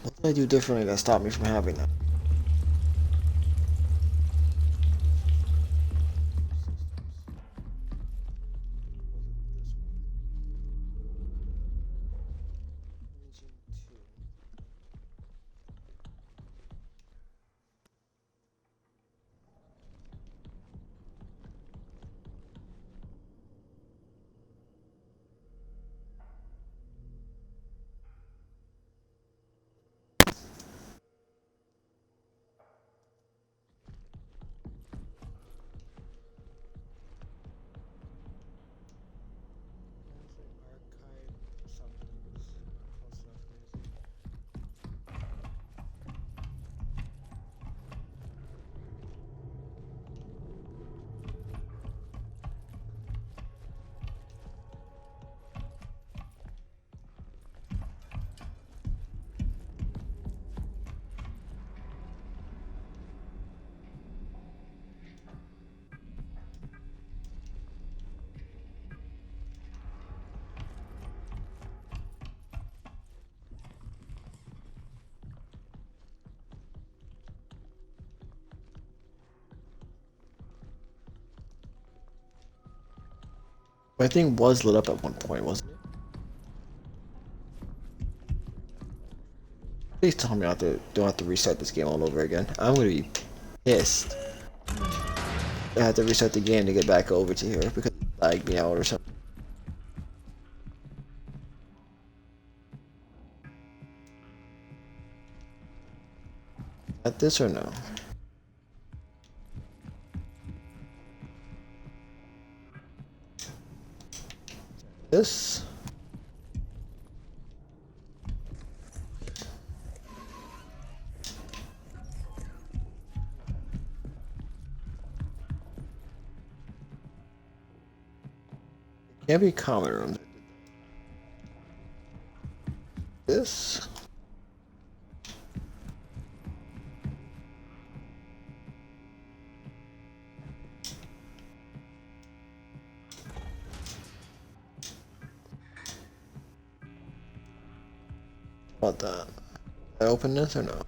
What did I do differently that stopped me from having that? My thing was lit up at one point, wasn't it? Please tell me don't have to restart this game all over again. I'm gonna be pissed. I have to restart the game to get back over to here because it lagged me out or something. At this or no? This? Can't be common rooms. This? About that. I open this or no?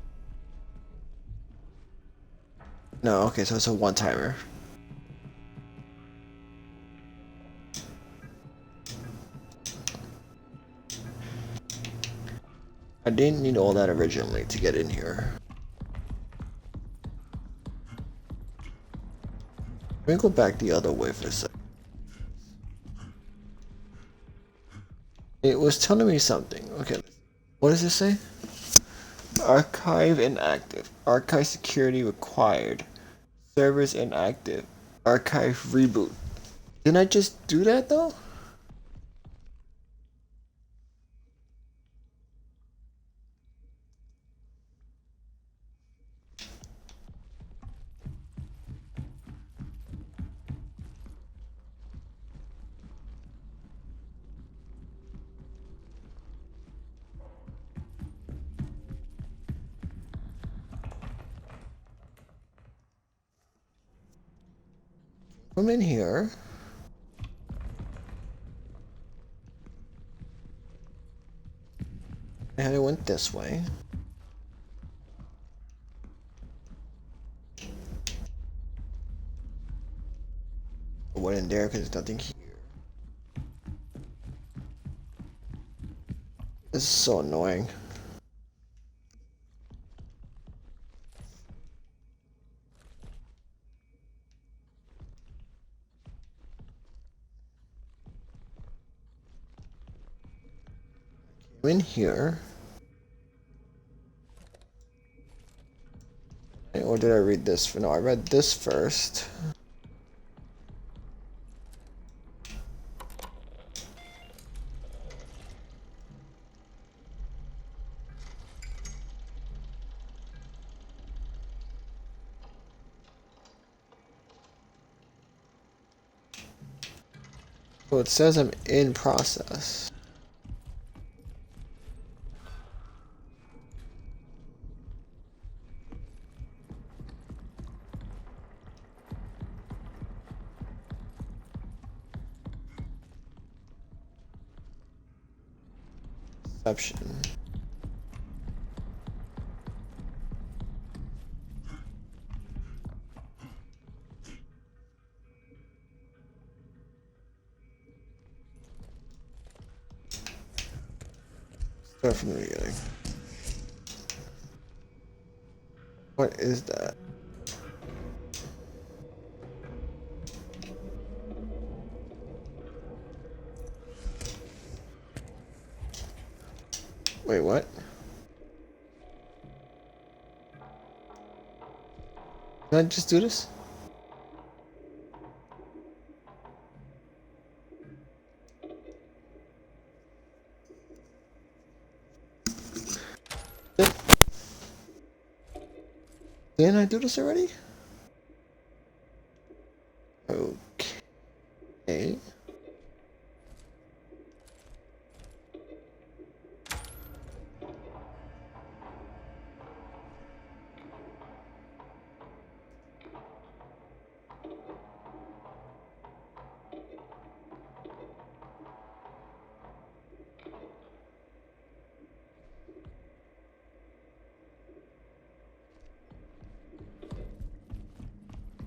No, okay, so it's a one timer. I didn't need all that originally to get in here. Let me go back the other way for a second. It was telling me something. Okay, what does this say? Archive inactive. Archive security required. Servers inactive. Archive reboot. Didn't I just do that though? Come in here. And it went this way. I went in there because there's nothing here. This is so annoying. In here. Or did I read this? No, I read this first. So it says I'm in process. Exception. Start from the beginning. What is that? Wait, what? Can I just do this? Didn't I do this already? Okay.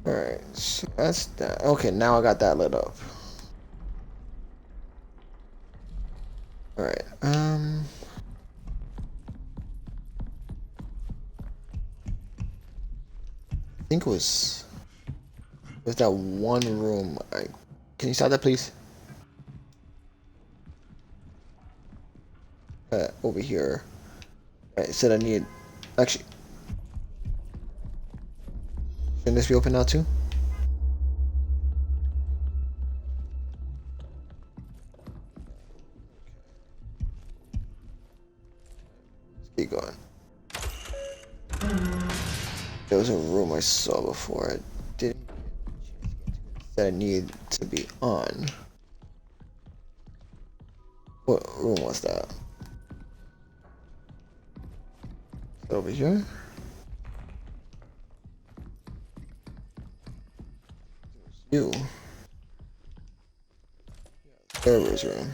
Alright, so that's that. Okay, now I got that lit up. All right. I think it was that one room. Can you stop that, please? Over here. It said I need. Actually, can this be open now too? Let's keep going. There was a room I saw before. I didn't get a chance to get to it. It said I need to be on. What room was that? Over here. You. Server's room.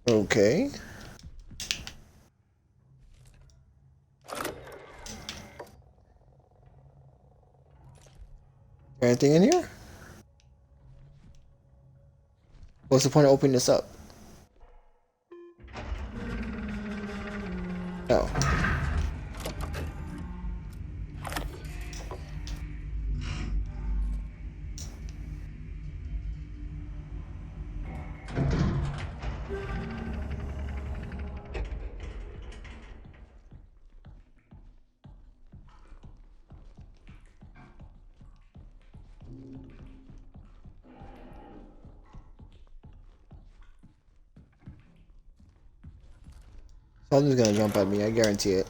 Okay. Anything in here? What's the point of opening this up? No. Something's gonna jump at me, I guarantee it.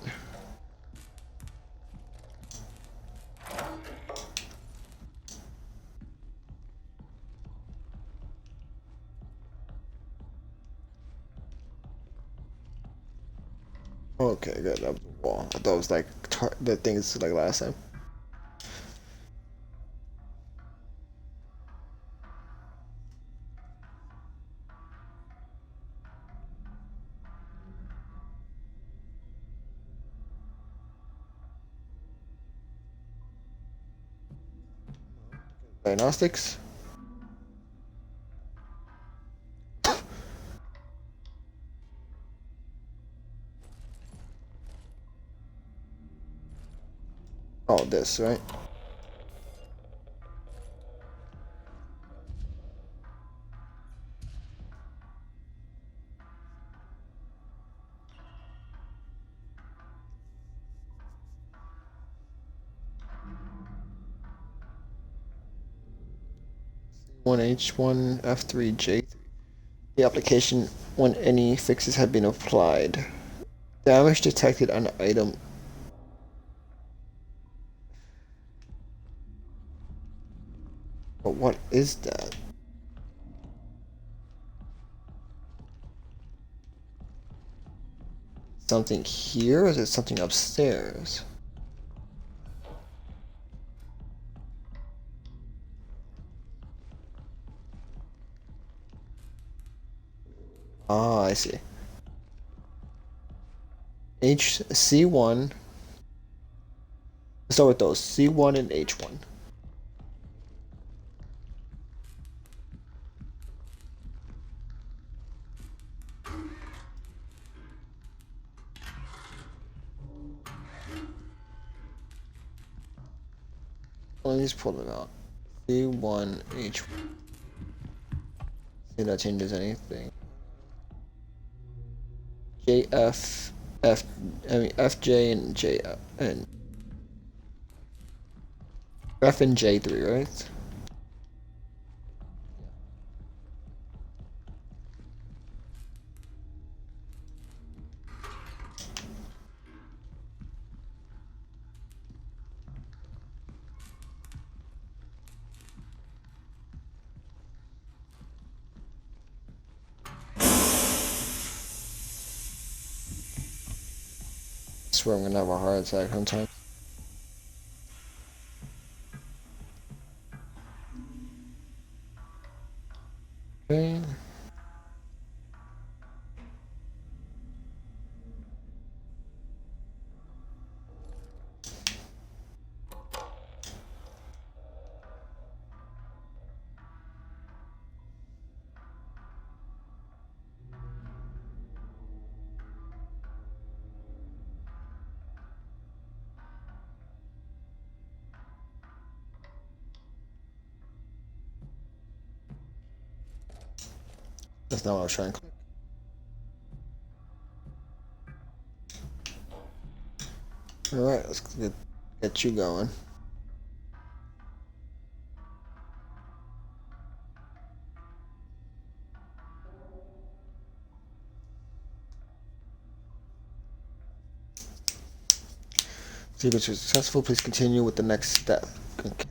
Okay, good. That was a wall. I thought it was like the things like last time. Diagnostics. Oh, this, right? C1H1 F3J3. The application when any fixes have been applied. Damage detected on item. But what is that? Something here, or is it something upstairs? Ah, I see. C1. Let's start with those. C1 and H1. Let me just pull it out. C1, H1. See if that changes anything. JF, FJ and JF, and F and J3, right? I swear I'm gonna have a heart attack sometime. Okay. That's not what I was trying to click. Alright, let's get you going. Sequence was successful. Please continue with the next step. Okay.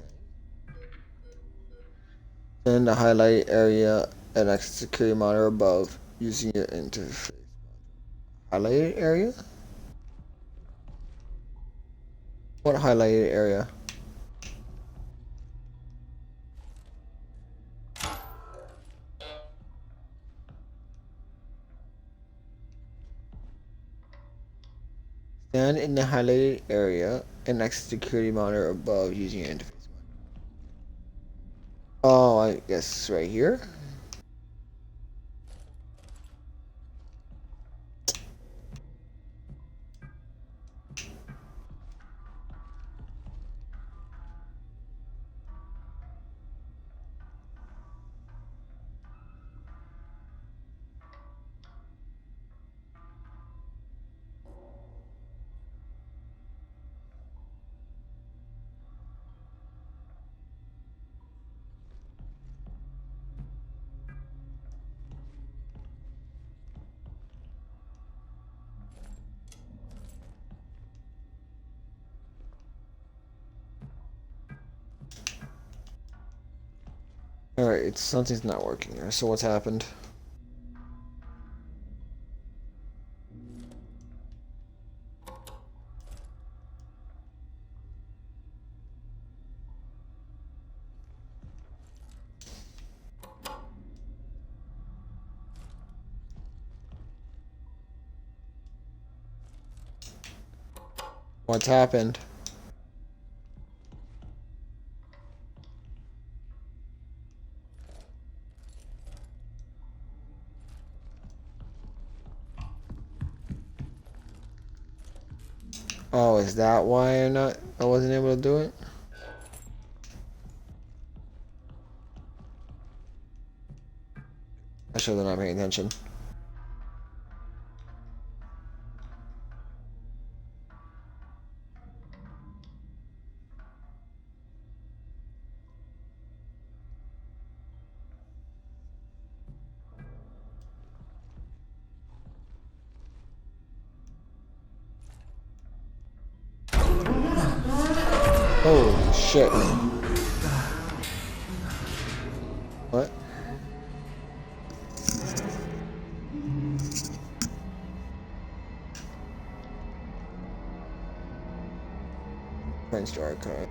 In the highlight area and access security monitor above using your interface. Highlighted area? What highlighted area? Stand in the highlighted area and access security monitor above using your interface. Oh, I guess right here. Alright, it's something's not working here. So what's happened? What's happened? Oh, is that why I wasn't able to do it? I should have not paying attention. Holy shit. What? Friends to archive.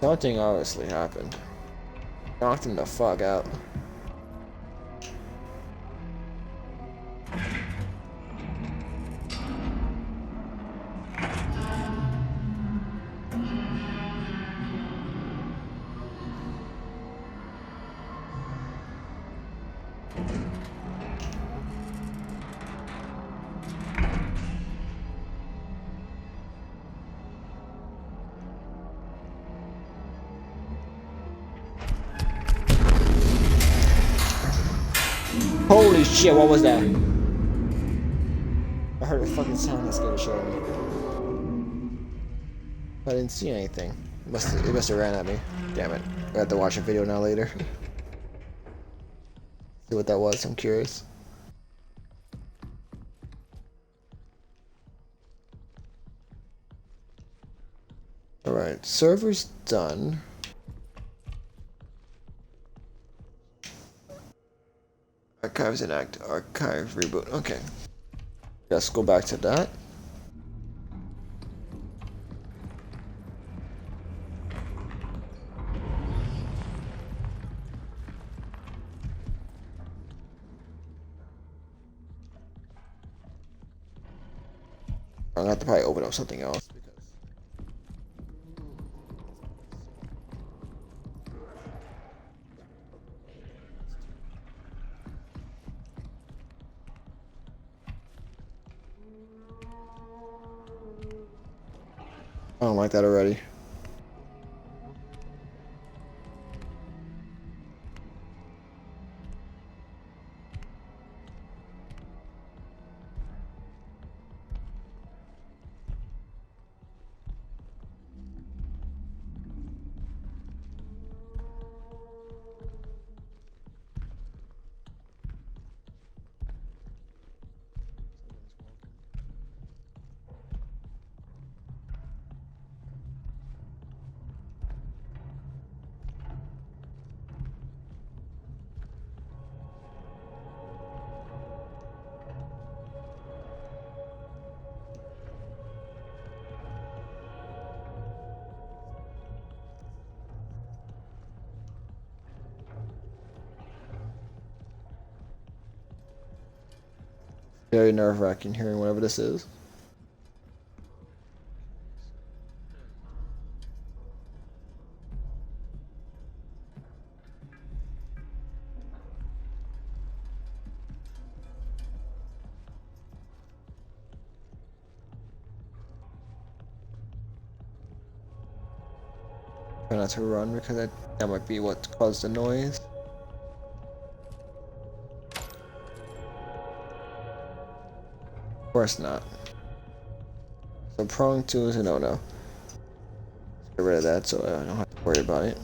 Something obviously happened. Knocked him the fuck out. Holy shit, what was that? I heard a fucking sound that scared the shit out of me. I didn't see anything. It must have ran at me. Damn it. I have to watch a video now later. See what that was, I'm curious. Alright, server's done. Archives inactive. Archive reboot. Okay. Let's go back to that. I'm gonna have to probably open up something else. I don't like that already. Very nerve-wracking hearing whatever this is. Try not to run because that might be what caused the noise. Of course not. So prone 2 is a no-no. Let's get rid of that so I don't have to worry about it.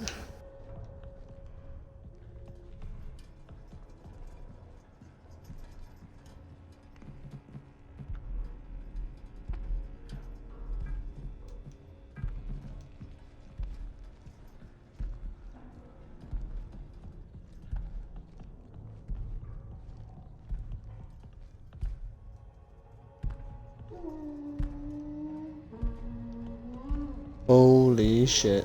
Holy shit.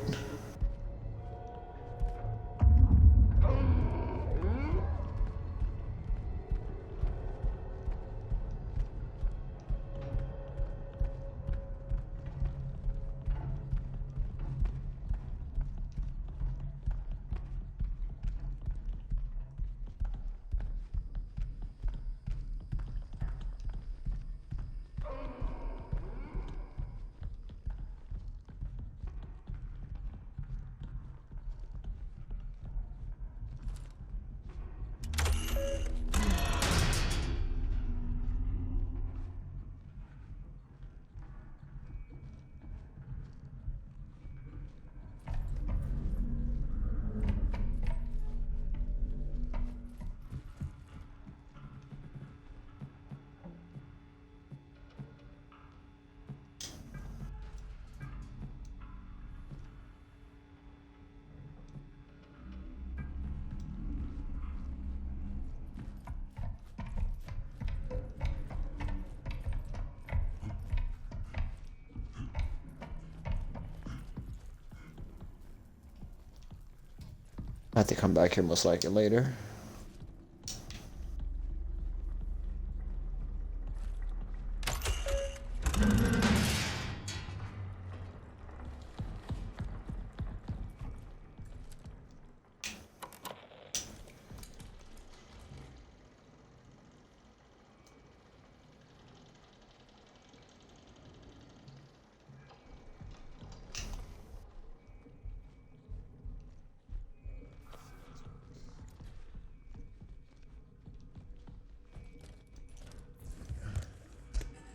I have to come back here most likely later.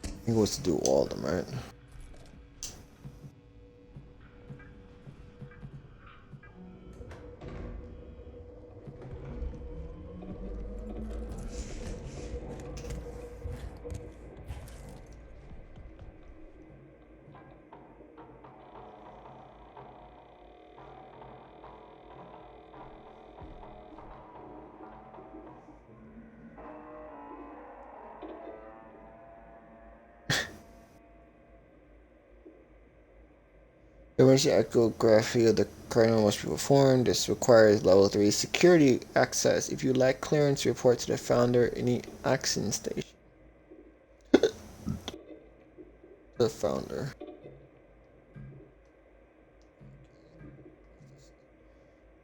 I think it was to do all of them, right? Emergency echography of the cranial must be performed. This requires level 3 security access. If you lack clearance, report to the founder in the action station. The founder.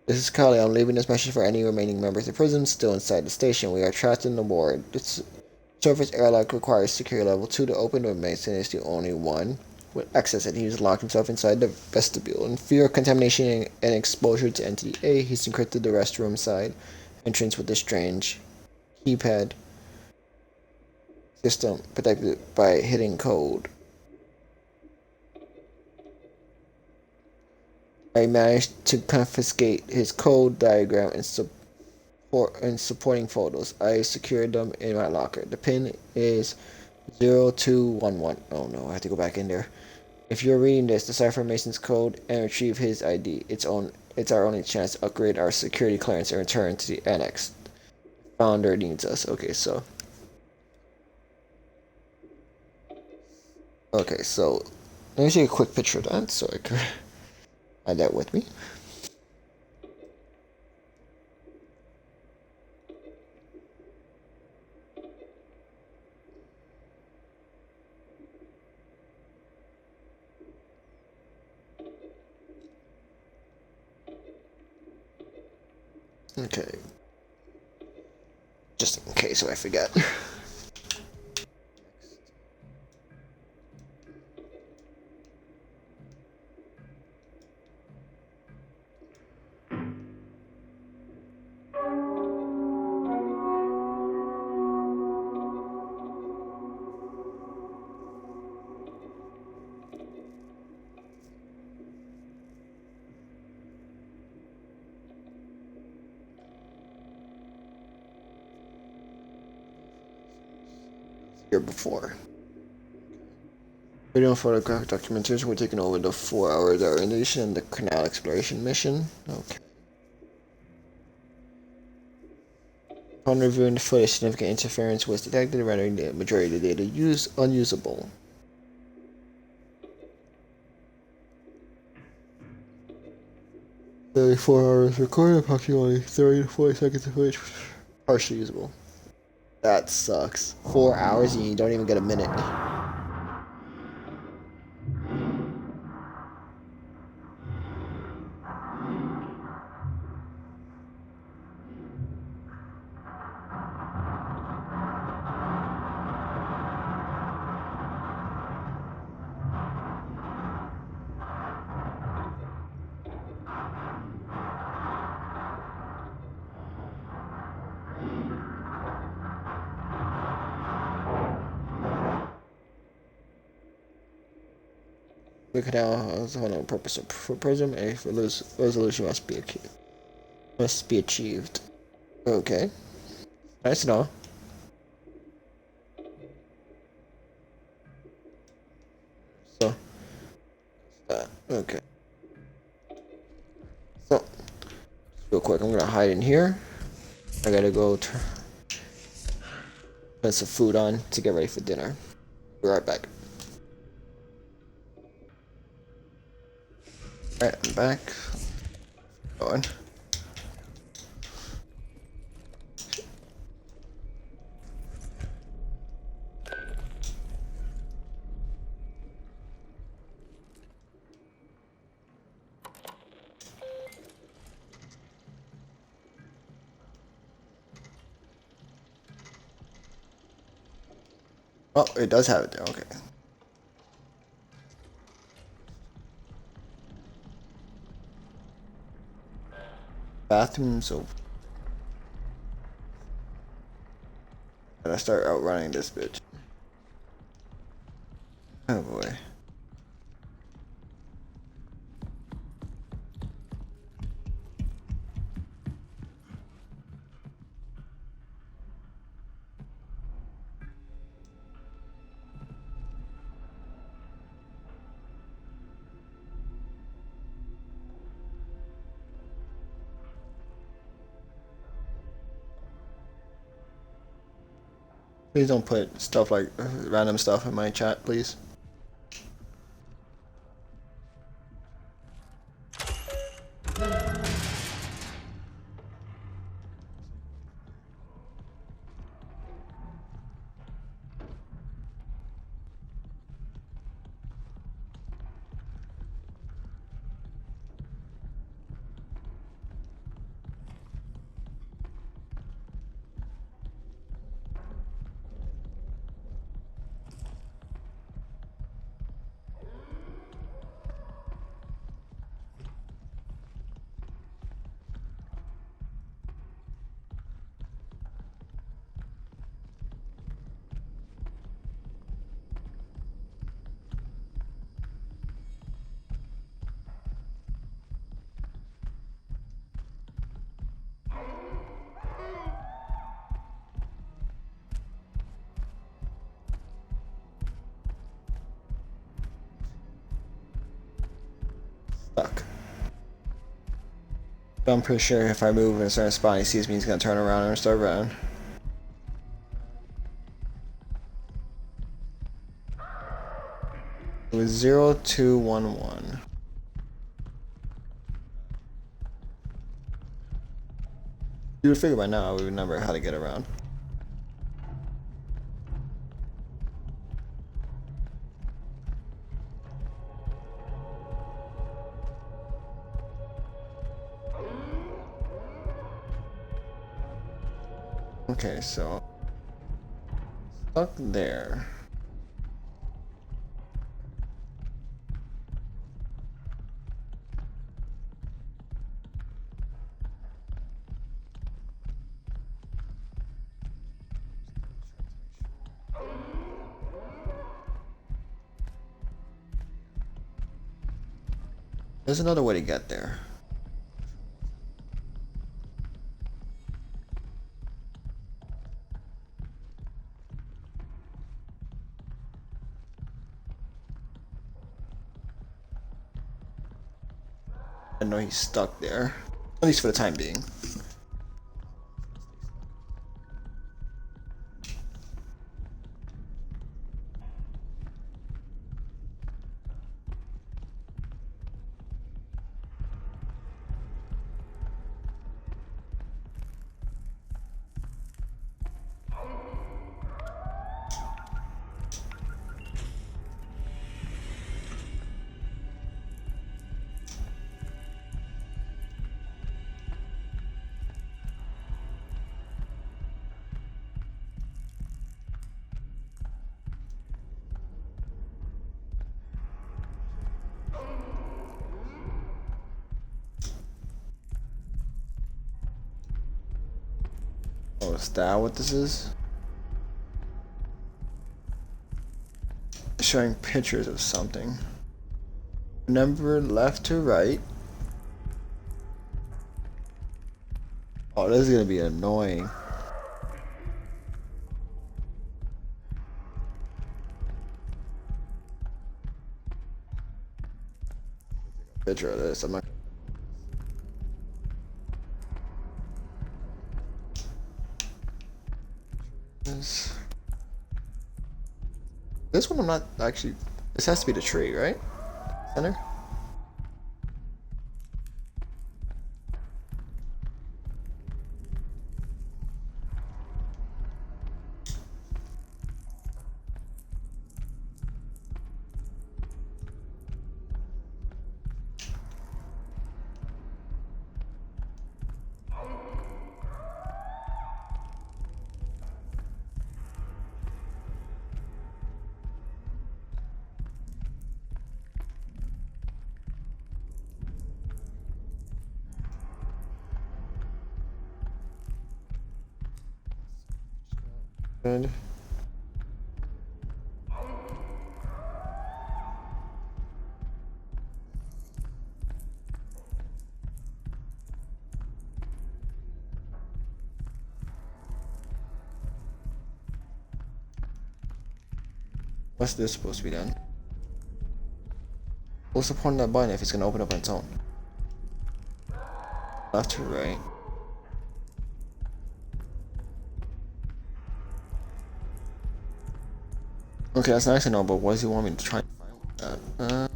This is Kali. I'm leaving this message for any remaining members of prison still inside the station. We are trapped in the ward. This surface airlock requires security level 2 to open, but Mason is the only one. with access, and he's locked himself inside the vestibule. In fear of contamination and exposure to Entity A, he's encrypted the restroom side entrance with a strange keypad system protected by hidden code. I managed to confiscate his code diagram and supporting photos. I secured them in my locker. The pin is 0211. Oh no, I have to go back in there. If you're reading this, decipher Mason's code and retrieve his ID. It's our only chance to upgrade our security clearance and return to the annex. Founder needs us. Okay, so let me take a quick picture of that so I can add that with me. Okay. Just in case I forget. Here before. Video and photographic documentation. We're taking over the 4-hour orientation and the canal exploration mission. Okay. Upon reviewing the footage, significant interference was detected, rendering the majority of the data unusable. Nearly 4 hours recorded, approximately 30 to 40 seconds of which partially usable. That sucks. 4 hours and you don't even get a minute. The canal has a purpose for prism. A resolution must be achieved. Okay. Nice to know. So, okay. So, real quick, I'm gonna hide in here. I gotta go put some food on to get ready for dinner. Be right back. Alright, I'm back. Going. Oh, it does have it there, okay. Bathroom soap. Gotta start outrunning this bitch. Oh boy. Please don't put stuff like random stuff in my chat, please. Stuck. But I'm pretty sure if I move in a certain spot and he sees me, he's gonna turn around and start running. It was 0211. You would figure by now I would remember how to get around. Okay, so stuck there. There's another way to get there. I know he's stuck there, at least for the time being. Oh, is that what this is? Showing pictures of something. Number left to right. Oh, this is gonna be annoying. Picture of this. I'm not. This one I'm not actually. This has to be the tree, right? Center? Good. What's this supposed to be done? What's the point of that button if it's gonna open up on its own? Left to right. Okay, that's nice to know, but what does he want me to try and find with that?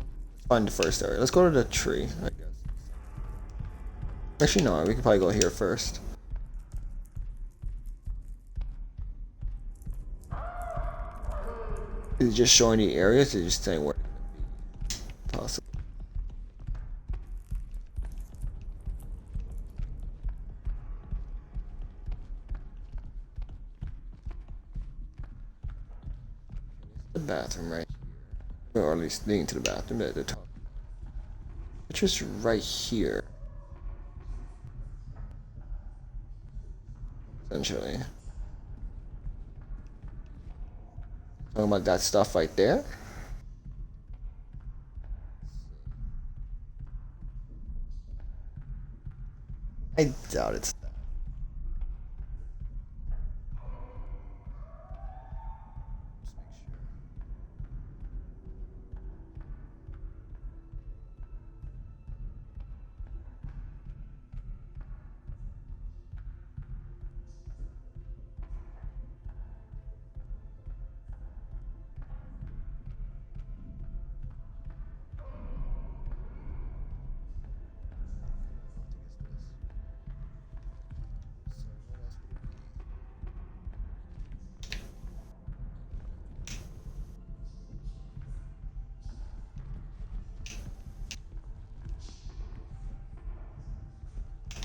Find the first area. Let's go to the tree, I guess. Actually, no, we could probably go here first. Is it just showing the areas, or just saying where it's gonna be possible? The bathroom right here. Or at least leading to the bathroom at the top. It's just right here. Essentially. Talking about that stuff right there. I doubt it's that.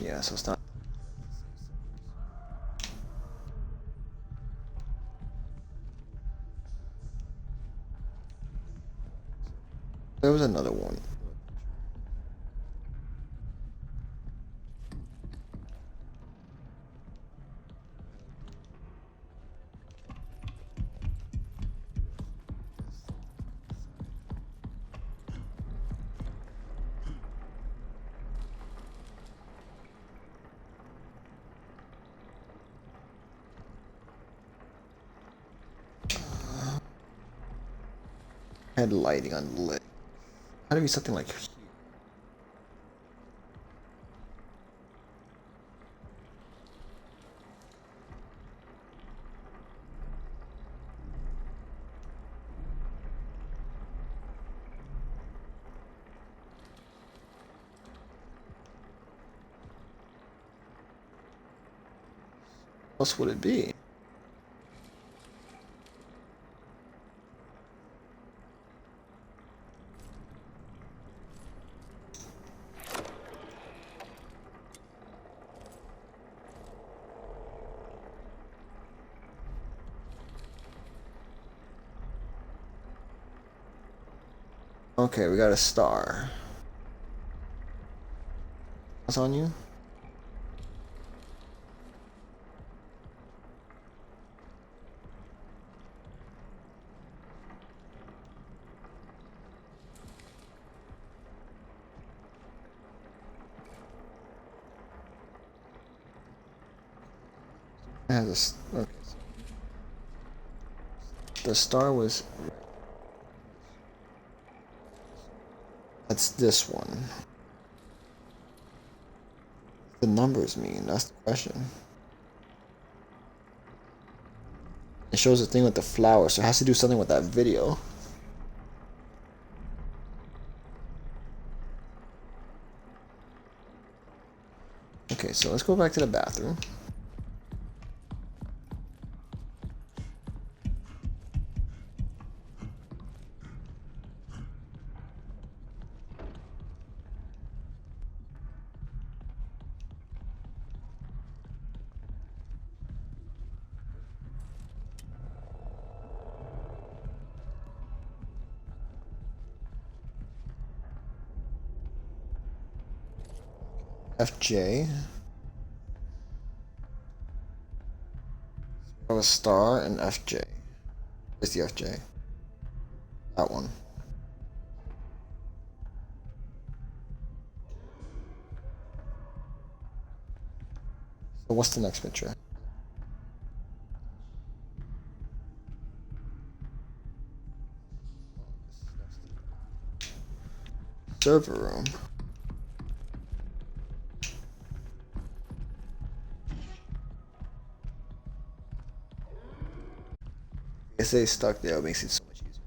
Yeah, so it's not. There was another one. Head lighting on lit. How do we something like here? What else would it be? Okay, we got a star. What's on you? It has a. Okay. The star was. That's this one. The numbers mean? That's the question. It shows a thing with the flower, so it has to do something with that video. Okay, so let's go back to the bathroom. FJ. So a star and FJ. Where's the FJ? That one. So what's the next picture? Server room. It stays stuck there, it makes it so much easier.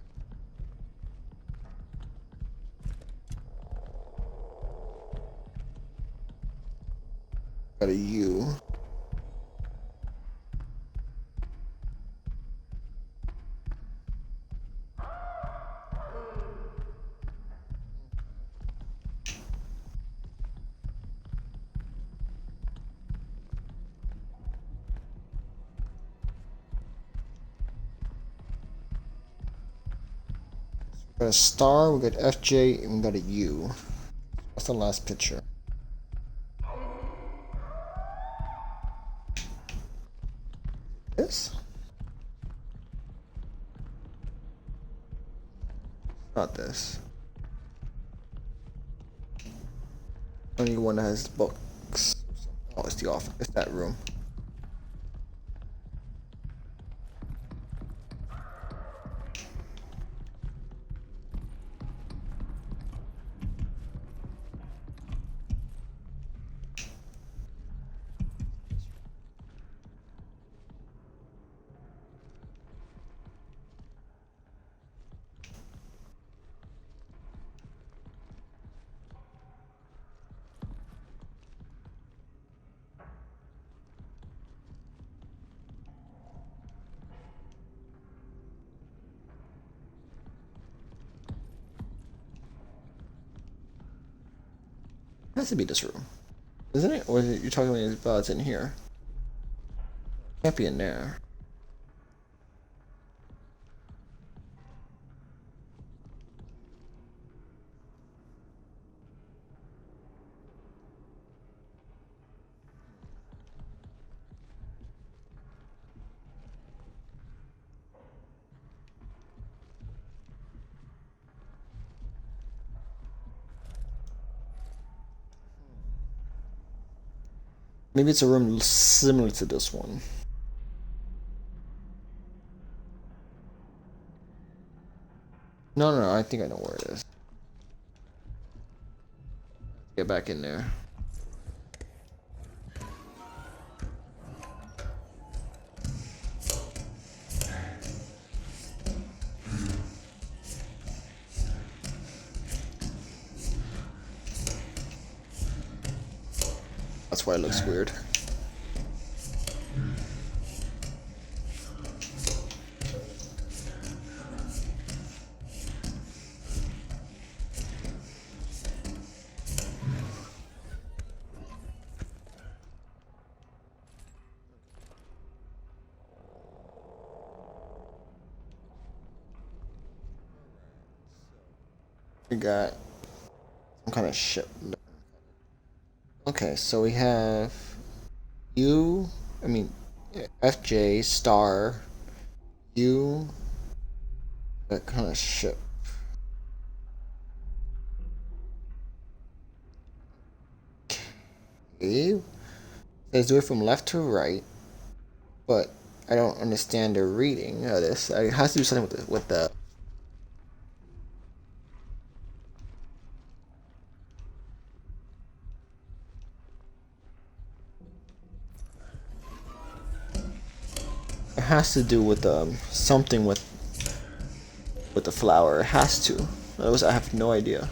Got a U. We got a star, we got FJ, and we got a U. That's the last picture. This? Not this. Only one that has books. Oh, it's the office. It's that room. It has to be this room. Isn't it? Or is it, you're talking about it's in here? Can't be in there. Maybe it's a room similar to this one. No, I think I know where it is. Get back in there. That's why it looks weird. We got some kind of ship. Okay, so we have FJ star U, that kind of ship. Okay, let's do it from left to right, but I don't understand the reading of this. It has to do something with the. It has to do with something with the flower. It has to. Otherwise, I have no idea.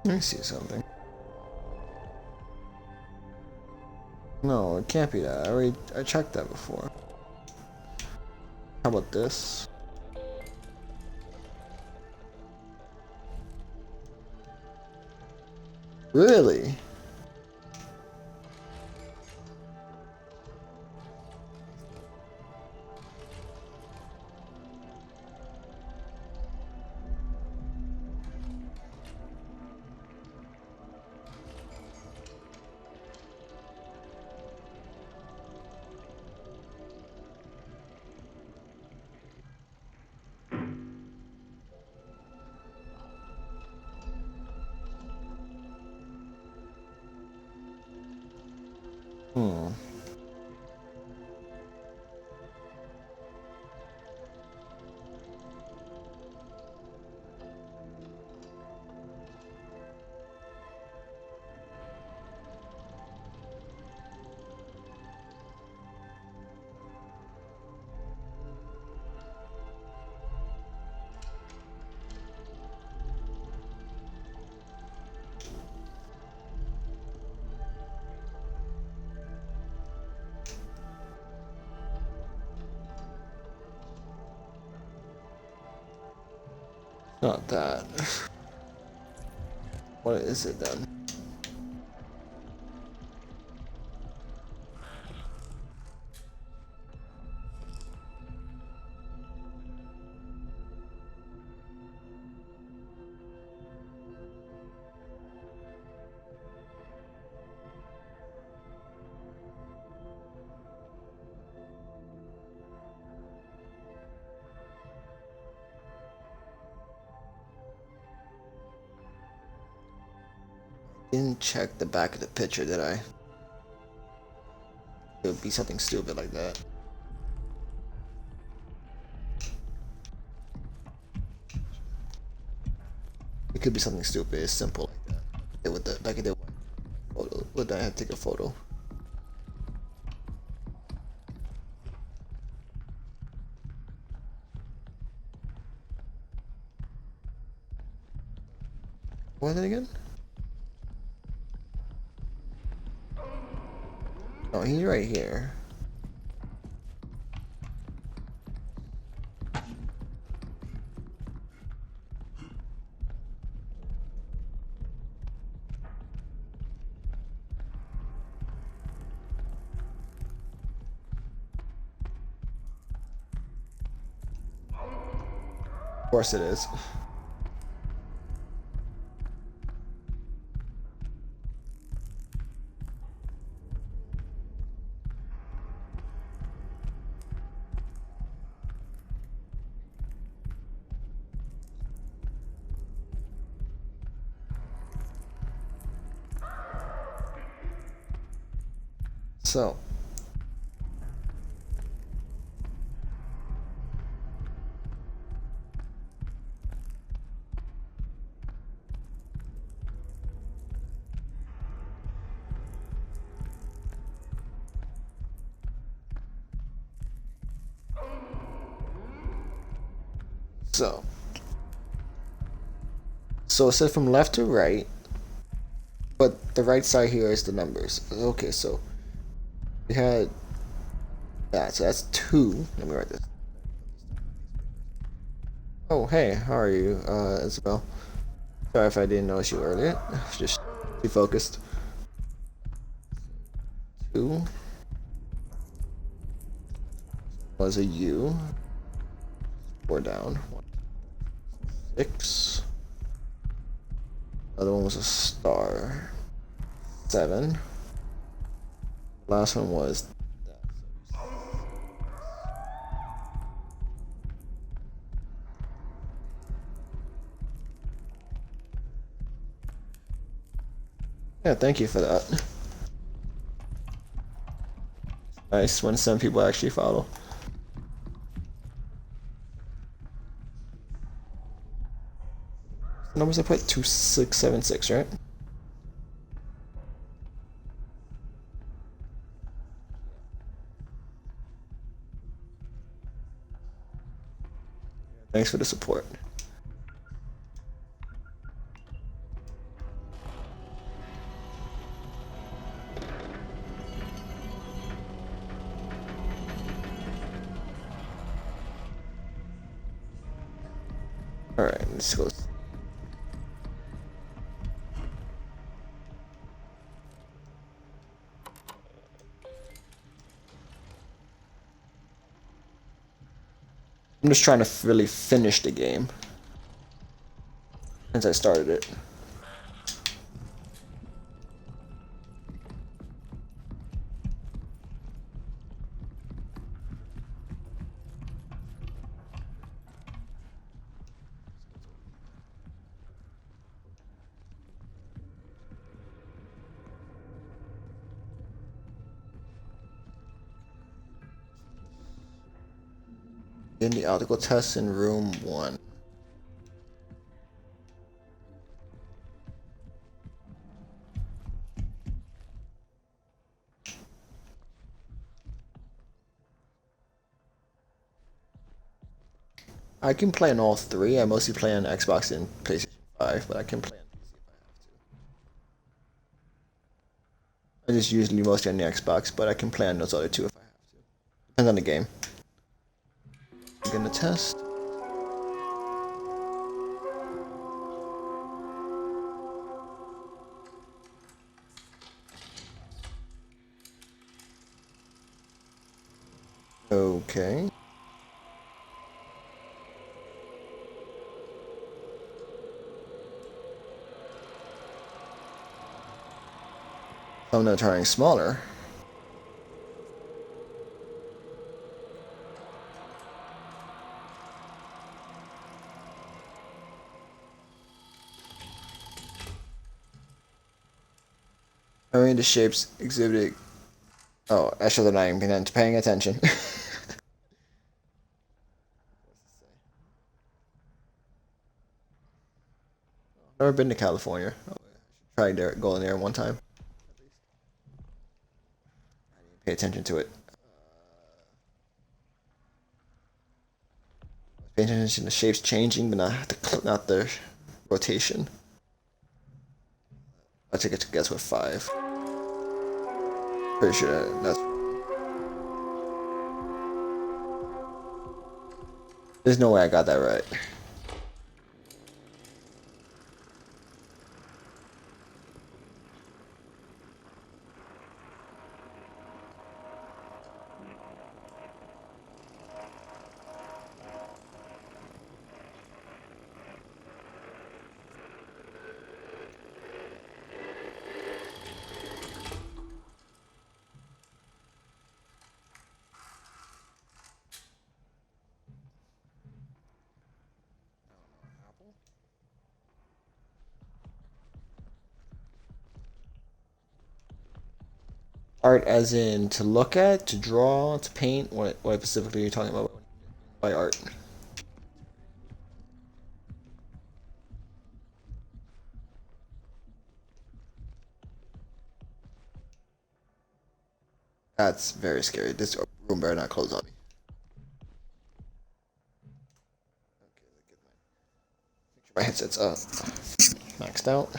Let me see something. No, it can't be that. I checked that before. How about this? Really? Hmm. Not that. What is it then? Didn't check the back of the picture, did I? It would be something stupid like that. It could be something stupid. It's simple like that. It would like it did photo. Would I have to take a photo? What is it again? Oh, he's right here. Of course it is. So, so, so it said from left to right, but the right side here is the numbers. Okay, so we had that, so that's 2. Let me write this. Oh, hey, how are you, Isabel? Sorry if I didn't notice you earlier. Just be focused. 2 was a U. 4 down. 6. Other one was a star. 7. Last one was that. Yeah, thank you for that. Nice when some people actually follow. The numbers I put 2676, right? Thanks for the support. Alright, let's go. I'm just trying to really finish the game since I started it. In the optical test in room 1. I can play on all 3. I mostly play on Xbox and PlayStation 5, but I can play on PC if I have to. I just usually mostly on the Xbox, but I can play on those other 2 if I have to. Depends on the game. I'm gonna test. Okay. I'm not trying smaller. I mean, the shapes exhibited. Oh, I should have not even been paying attention. Never been to California. Oh, I should try there, going there one time. I didn't pay attention to it. Pay attention to the shapes changing, but not the rotation. I take it a guess with 5. Pretty sure that's. There's no way I got that right. Art as in to look at, to draw, to paint? What specifically are you talking about by art? That's very scary. This room better not close on me. Okay, my headset's maxed out.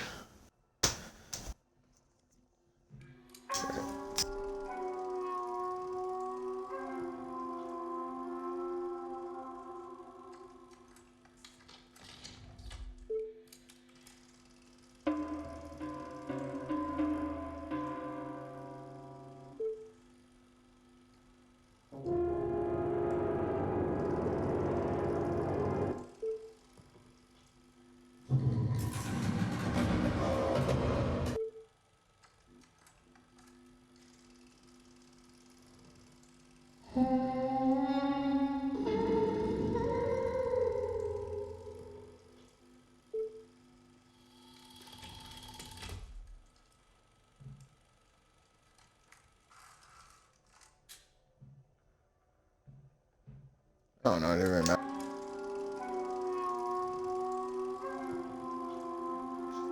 Oh no, I didn't remember.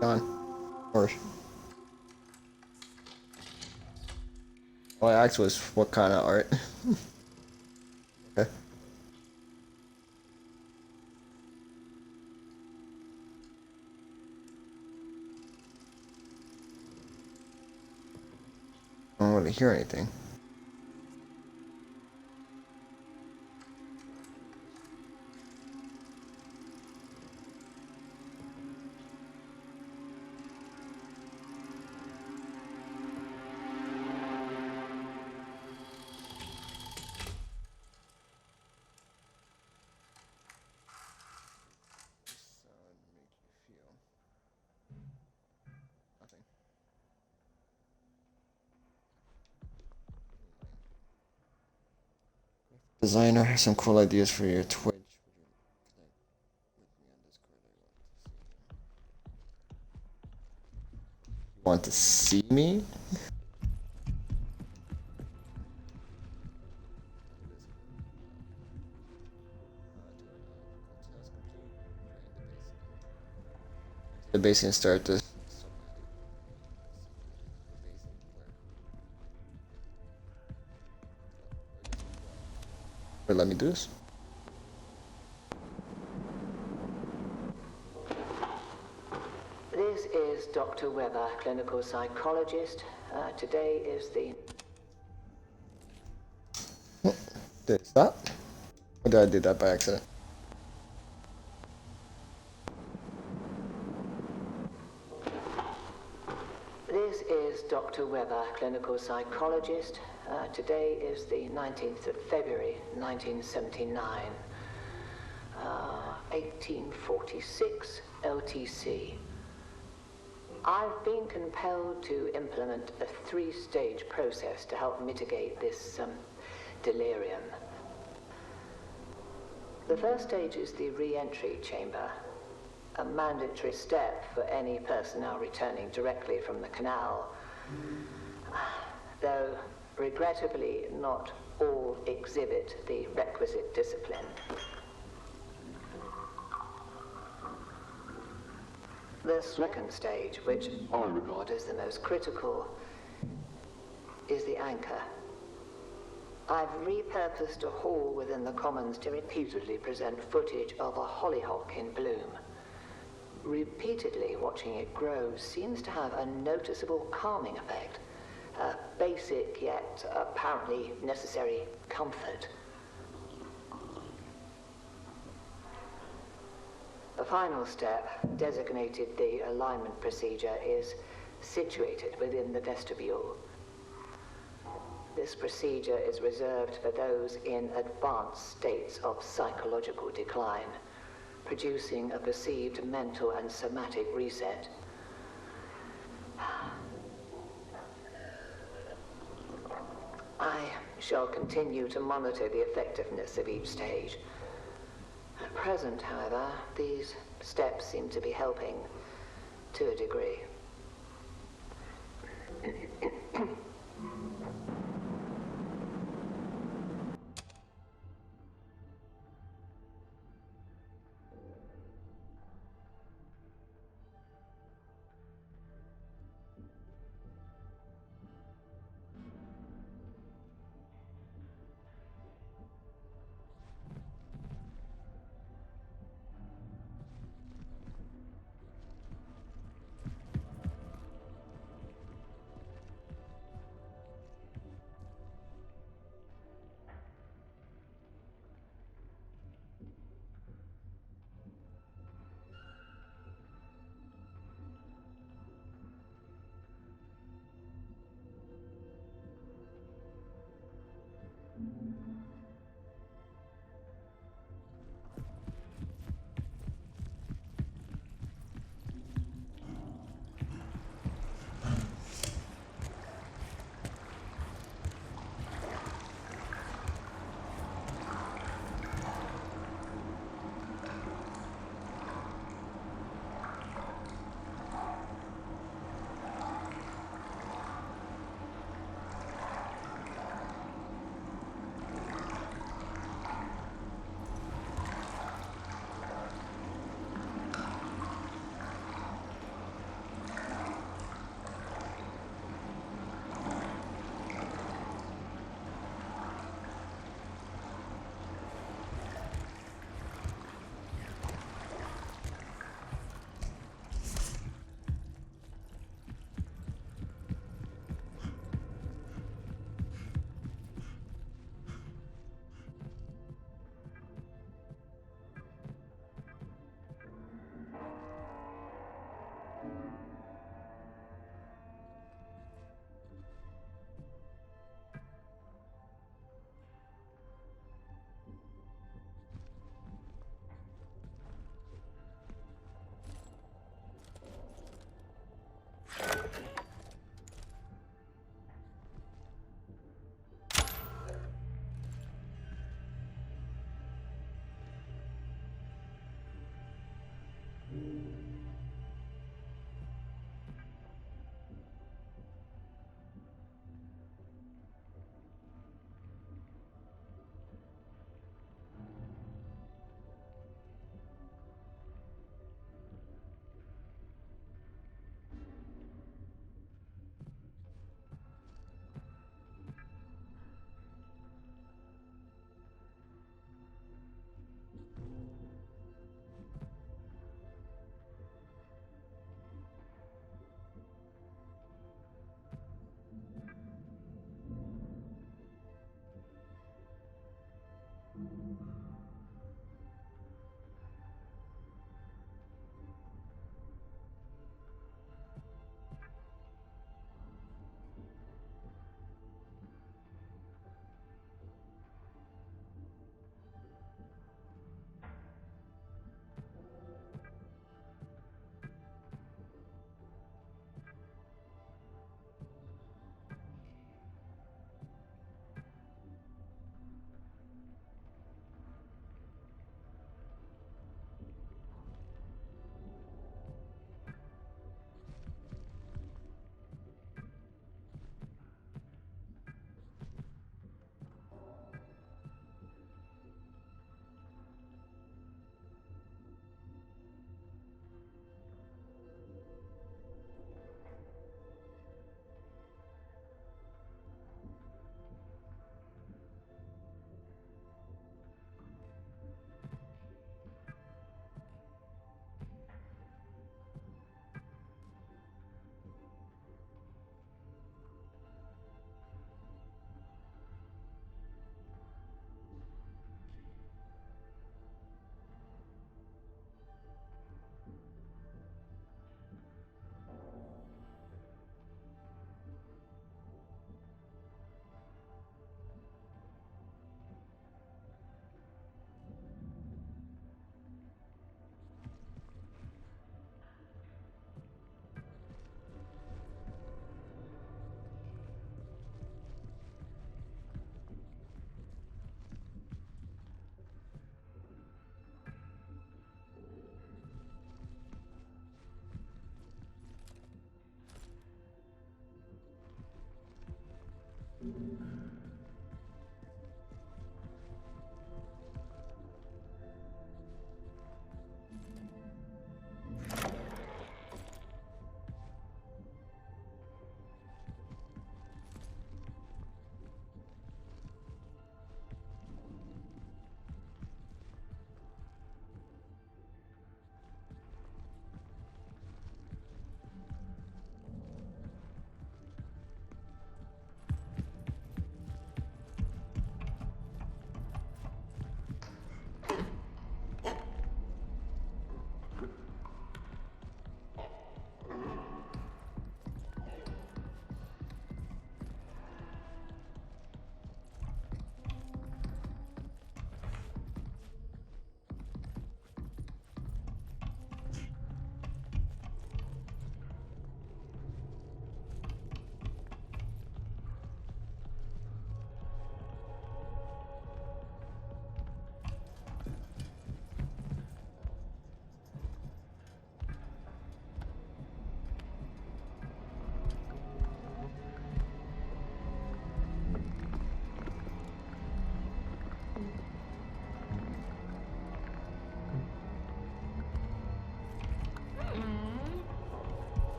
Gone. Or all I asked was what kind of art. Okay. I don't really hear anything. Designer has some cool ideas for your Twitch. Want to see me? The base and start this. Wait, let me do this. This is Dr. Weber, clinical psychologist. Today is the... Did it stop? Or did I do that by accident? This is Dr. Weber, clinical psychologist. Today is the 19th of February, 1979. 1846 LTC. I've been compelled to implement a 3-stage process to help mitigate this delirium. The first stage is the re-entry chamber, a mandatory step for any personnel returning directly from the canal. Though, regrettably, not all exhibit the requisite discipline. The second stage, which I regard as the most critical, is the anchor. I've repurposed a hall within the Commons to repeatedly present footage of a hollyhock in bloom. Repeatedly watching it grow seems to have a noticeable calming effect, a basic yet apparently necessary comfort. The final step, designated the alignment procedure, is situated within the vestibule. This procedure is reserved for those in advanced states of psychological decline, producing a perceived mental and somatic reset. I shall continue to monitor the effectiveness of each stage. At present, however, these steps seem to be helping to a degree.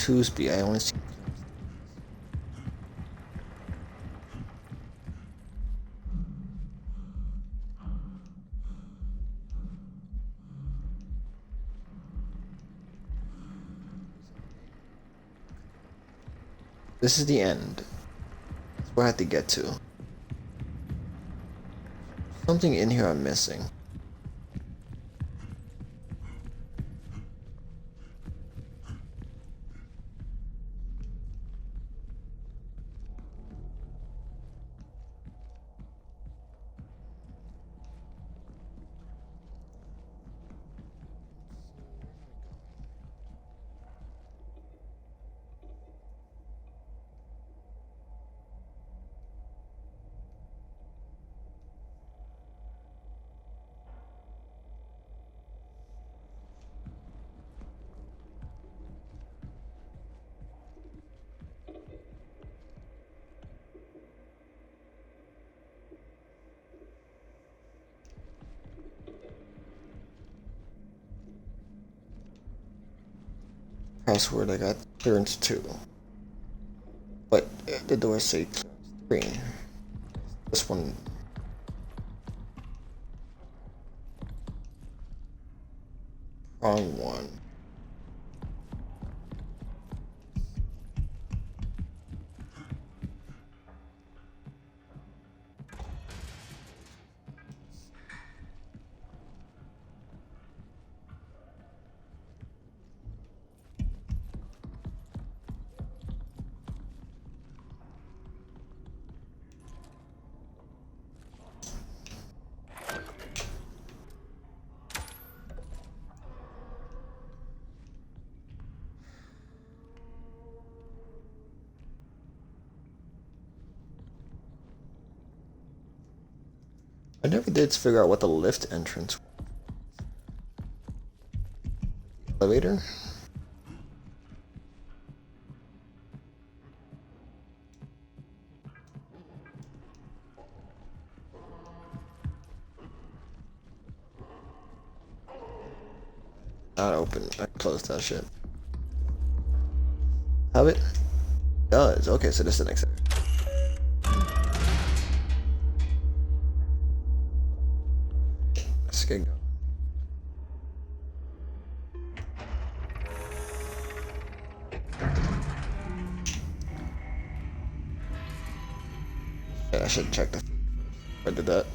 Tuesday. I only see. This is the end. That's where I have to get to. Something in here I'm missing. Password, I got clearance 2. But the doors say clearance 3. This one. Wrong one. I never did figure out what the lift entrance was. Elevator? Not open. I closed that shit. Have it? Does. Okay, so this is the next area. Let's get going. Yeah, I should check the. I did that.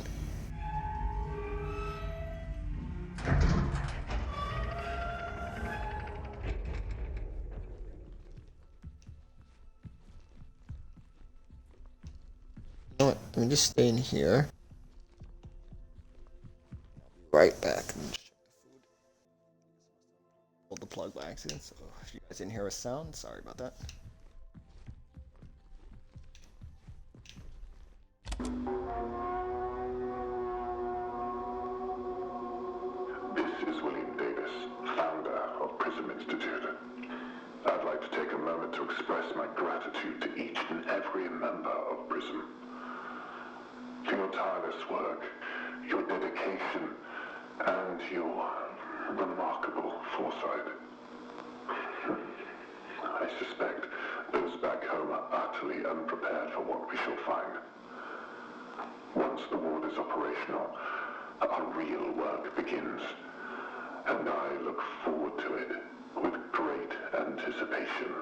You know what? Let me just stay in here. Right back and check the food. Pulled the plug by accident, so if you guys didn't hear a sound, sorry about that. This is William Davis, founder of Prism Institute. I'd like to take a moment to express my gratitude to each and every member of Prism. For your tireless work, your dedication, and your remarkable foresight. I suspect those back home are utterly unprepared for what we shall find. Once the ward is operational, our real work begins, and I look forward to it with great anticipation.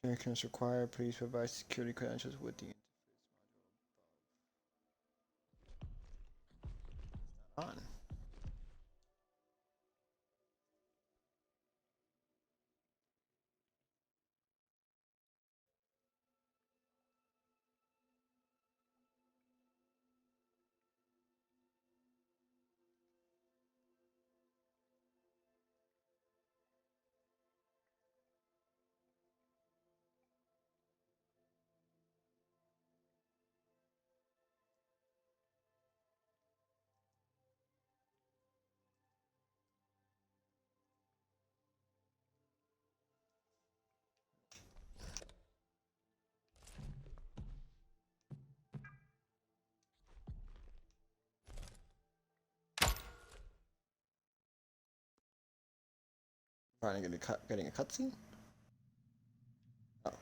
Security clearance required. Please provide security credentials with the on. Finally getting a cutscene? Oh.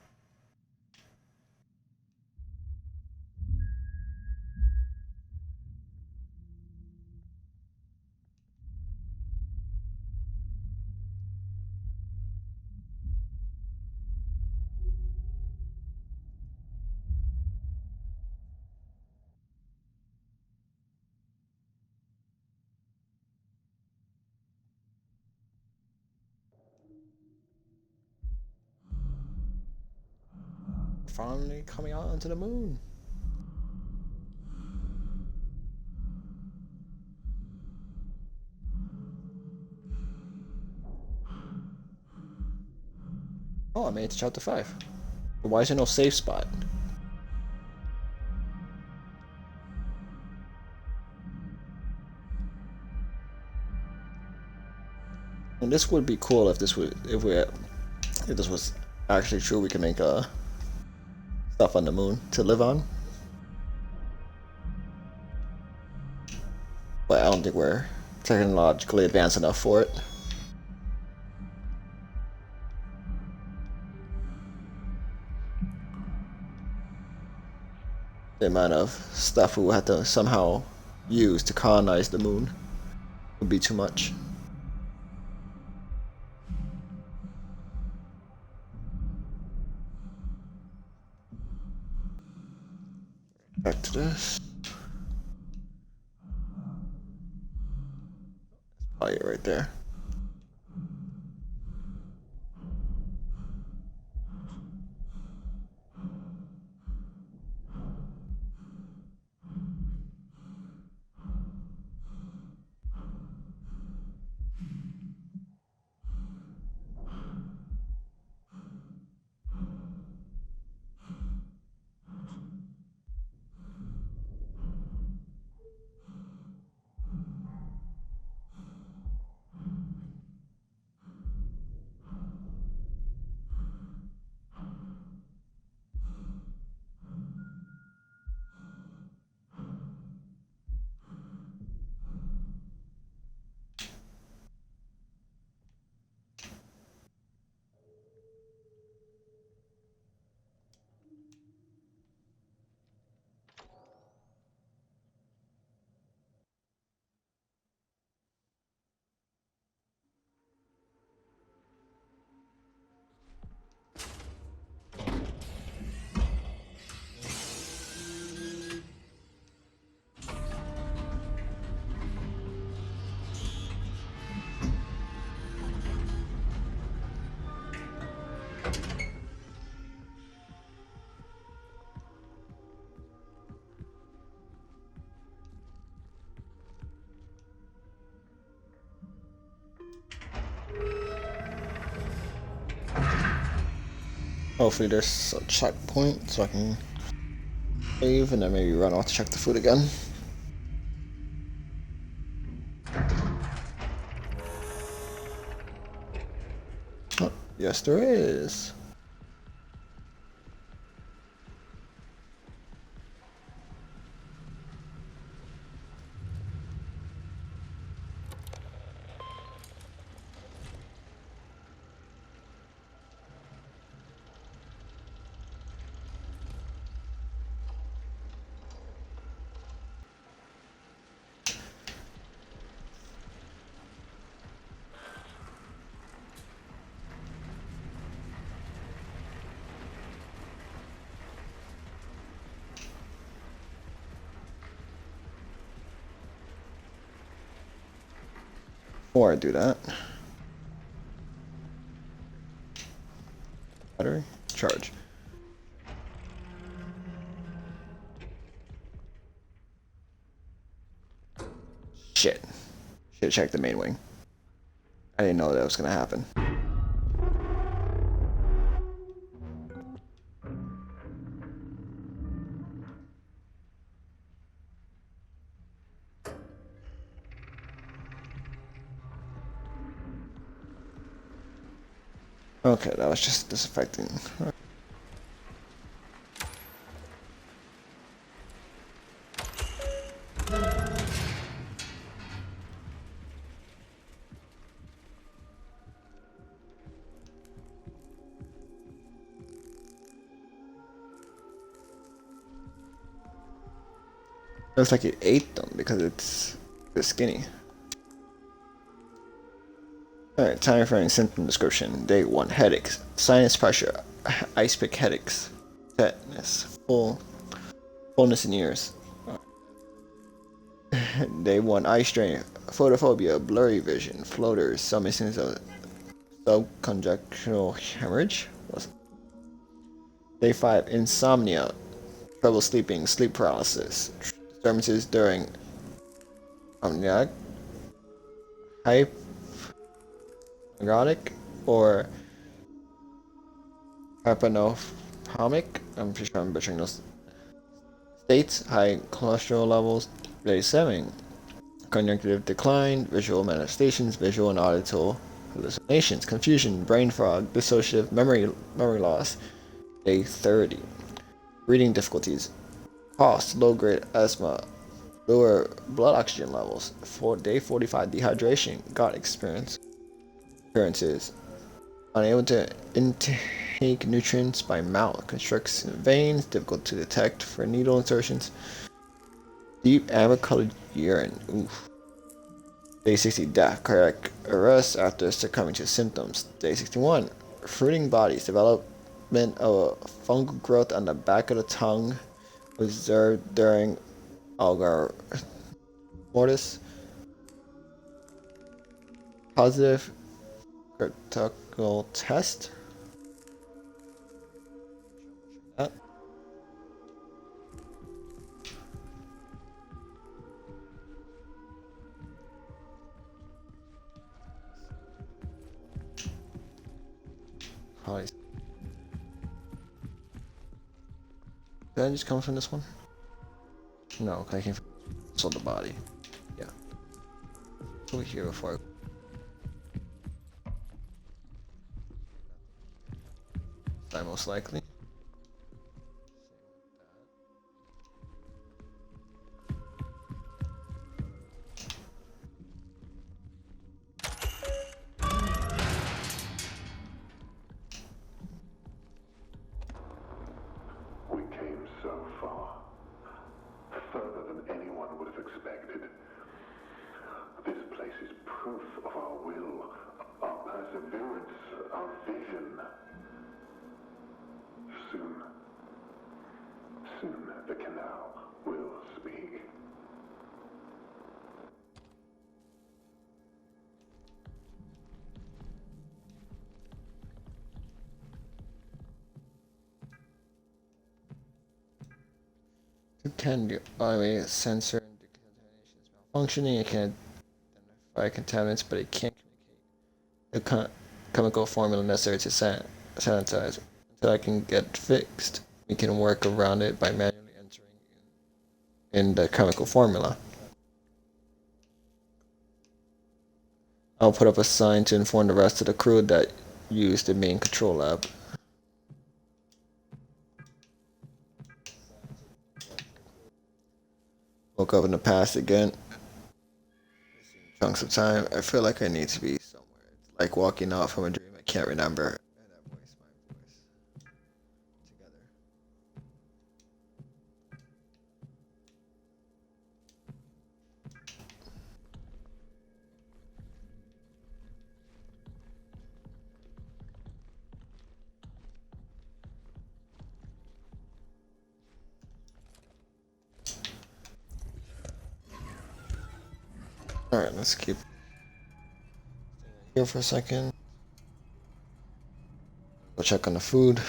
Finally coming out onto the moon. Oh, I made it to chapter 5. But why is there no safe spot? And this would be cool if this was actually true. We can make stuff on the moon to live on. But I don't think we're technologically advanced enough for it. The amount of stuff we will have to somehow use to colonize the moon would be too much. Back to this. Oh yeah, right there. Hopefully there's a checkpoint so I can save and then maybe run off to check the food again. Oh, yes there is. Before I do that, battery charge. Shit. Should've checked the main wing. I didn't know that was gonna happen. Okay, that was just disaffecting. Looks like it ate them because it's skinny. Alright, time for any symptom description. Day 1, headaches, sinus pressure, ice pick headaches, tetanus, fullness in ears. Day 1, eye strain, photophobia, blurry vision, floaters, some instances of subconjunctional hemorrhage. Day 5, insomnia, trouble sleeping, sleep paralysis, disturbances during amnesiac, hypnagogic, or hypnopomic. I'm pretty sure I'm butchering those states. High cholesterol levels. Day 7, conjunctive decline, visual manifestations, visual and auditory hallucinations, confusion, brain fog, dissociative memory loss. Day 30, breathing difficulties, cough, low-grade asthma, lower blood oxygen levels. Day 45, dehydration, gut experiences, unable to intake nutrients by mouth, constricts in veins, difficult to detect for needle insertions, deep amber-colored urine. Oof. Day 60, death, cardiac arrest after succumbing to symptoms. Day 61, fruiting bodies, development of fungal growth on the back of the tongue observed during algar mortis. Positive critical test. That. Probably. Did I just come from this one? No, I came from the body. Yeah. Over here before I most likely. We came so far. Further than anyone would have expected. This place is proof of our will, our perseverance, our vision. Soon the canal will speak. It can do automate sensor and decontamination is malfunctioning. It can identify contaminants, but it can't communicate the chemical formula necessary to sanitize. Until I can get fixed, we can work around it by manually entering in the chemical formula. I'll put up a sign to inform the rest of the crew that use the main control lab. Woke up in the past again. Chunks of time. I feel like I need to be somewhere. It's like walking out from a dream I can't remember. And that voice, my voice. Together. Alright, let's keep here for a second. Go check on the food.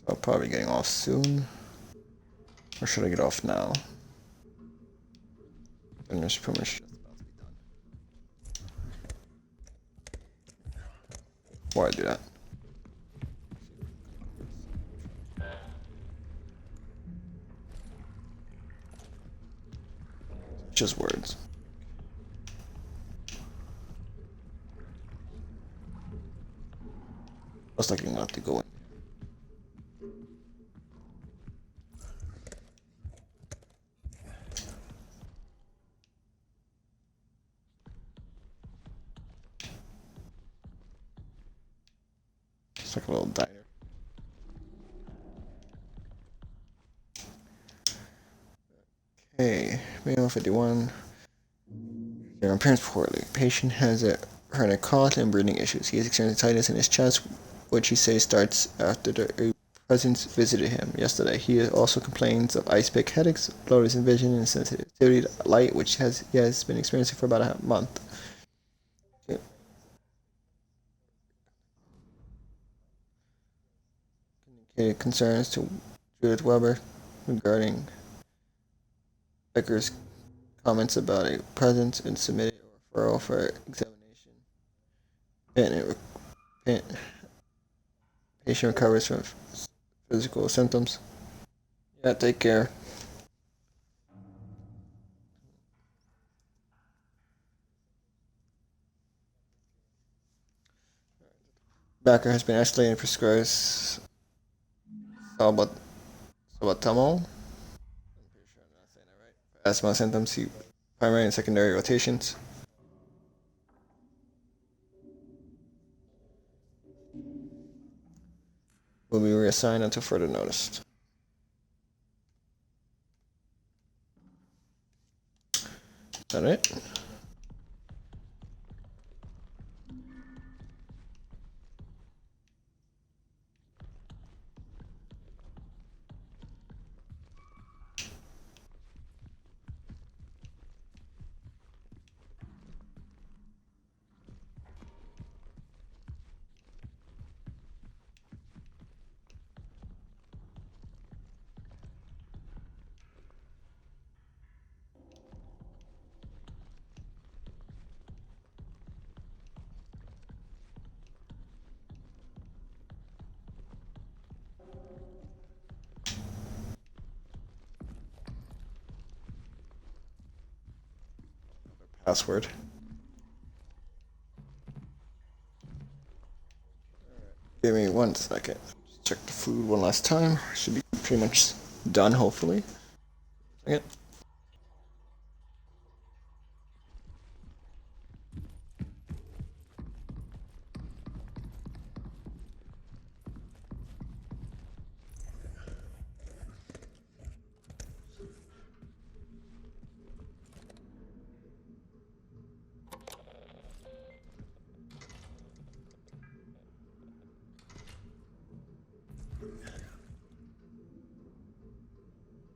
I'll probably getting off soon. Or should I get off now? And there's pretty much just about to be done. before I do that. Just words. Looks like you're gonna have to go in. It's like a little diner. Okay, male 51. Their appearance poorly. Patient has a hernia cough and breathing issues. He is experiencing tightness in his chest, which he says starts after a presence visited him yesterday. He also complains of ice pick headaches, blurriness in vision, and sensitivity to light, which he has been experiencing for about a month. Communicated concerns to Judith Weber regarding Becker's comments about a presence and submitted a referral for examination. Patient recovers from physical symptoms. Yeah, take care. Becker has been escalated and prescribed salbutamol. I'm pretty sure I'm not saying that right. For asthma symptoms, primary and secondary rotations. Will be reassigned until further notice. Is that it? Password. Give me 1 second. Just check the food one last time. Should be pretty much done, hopefully. Second.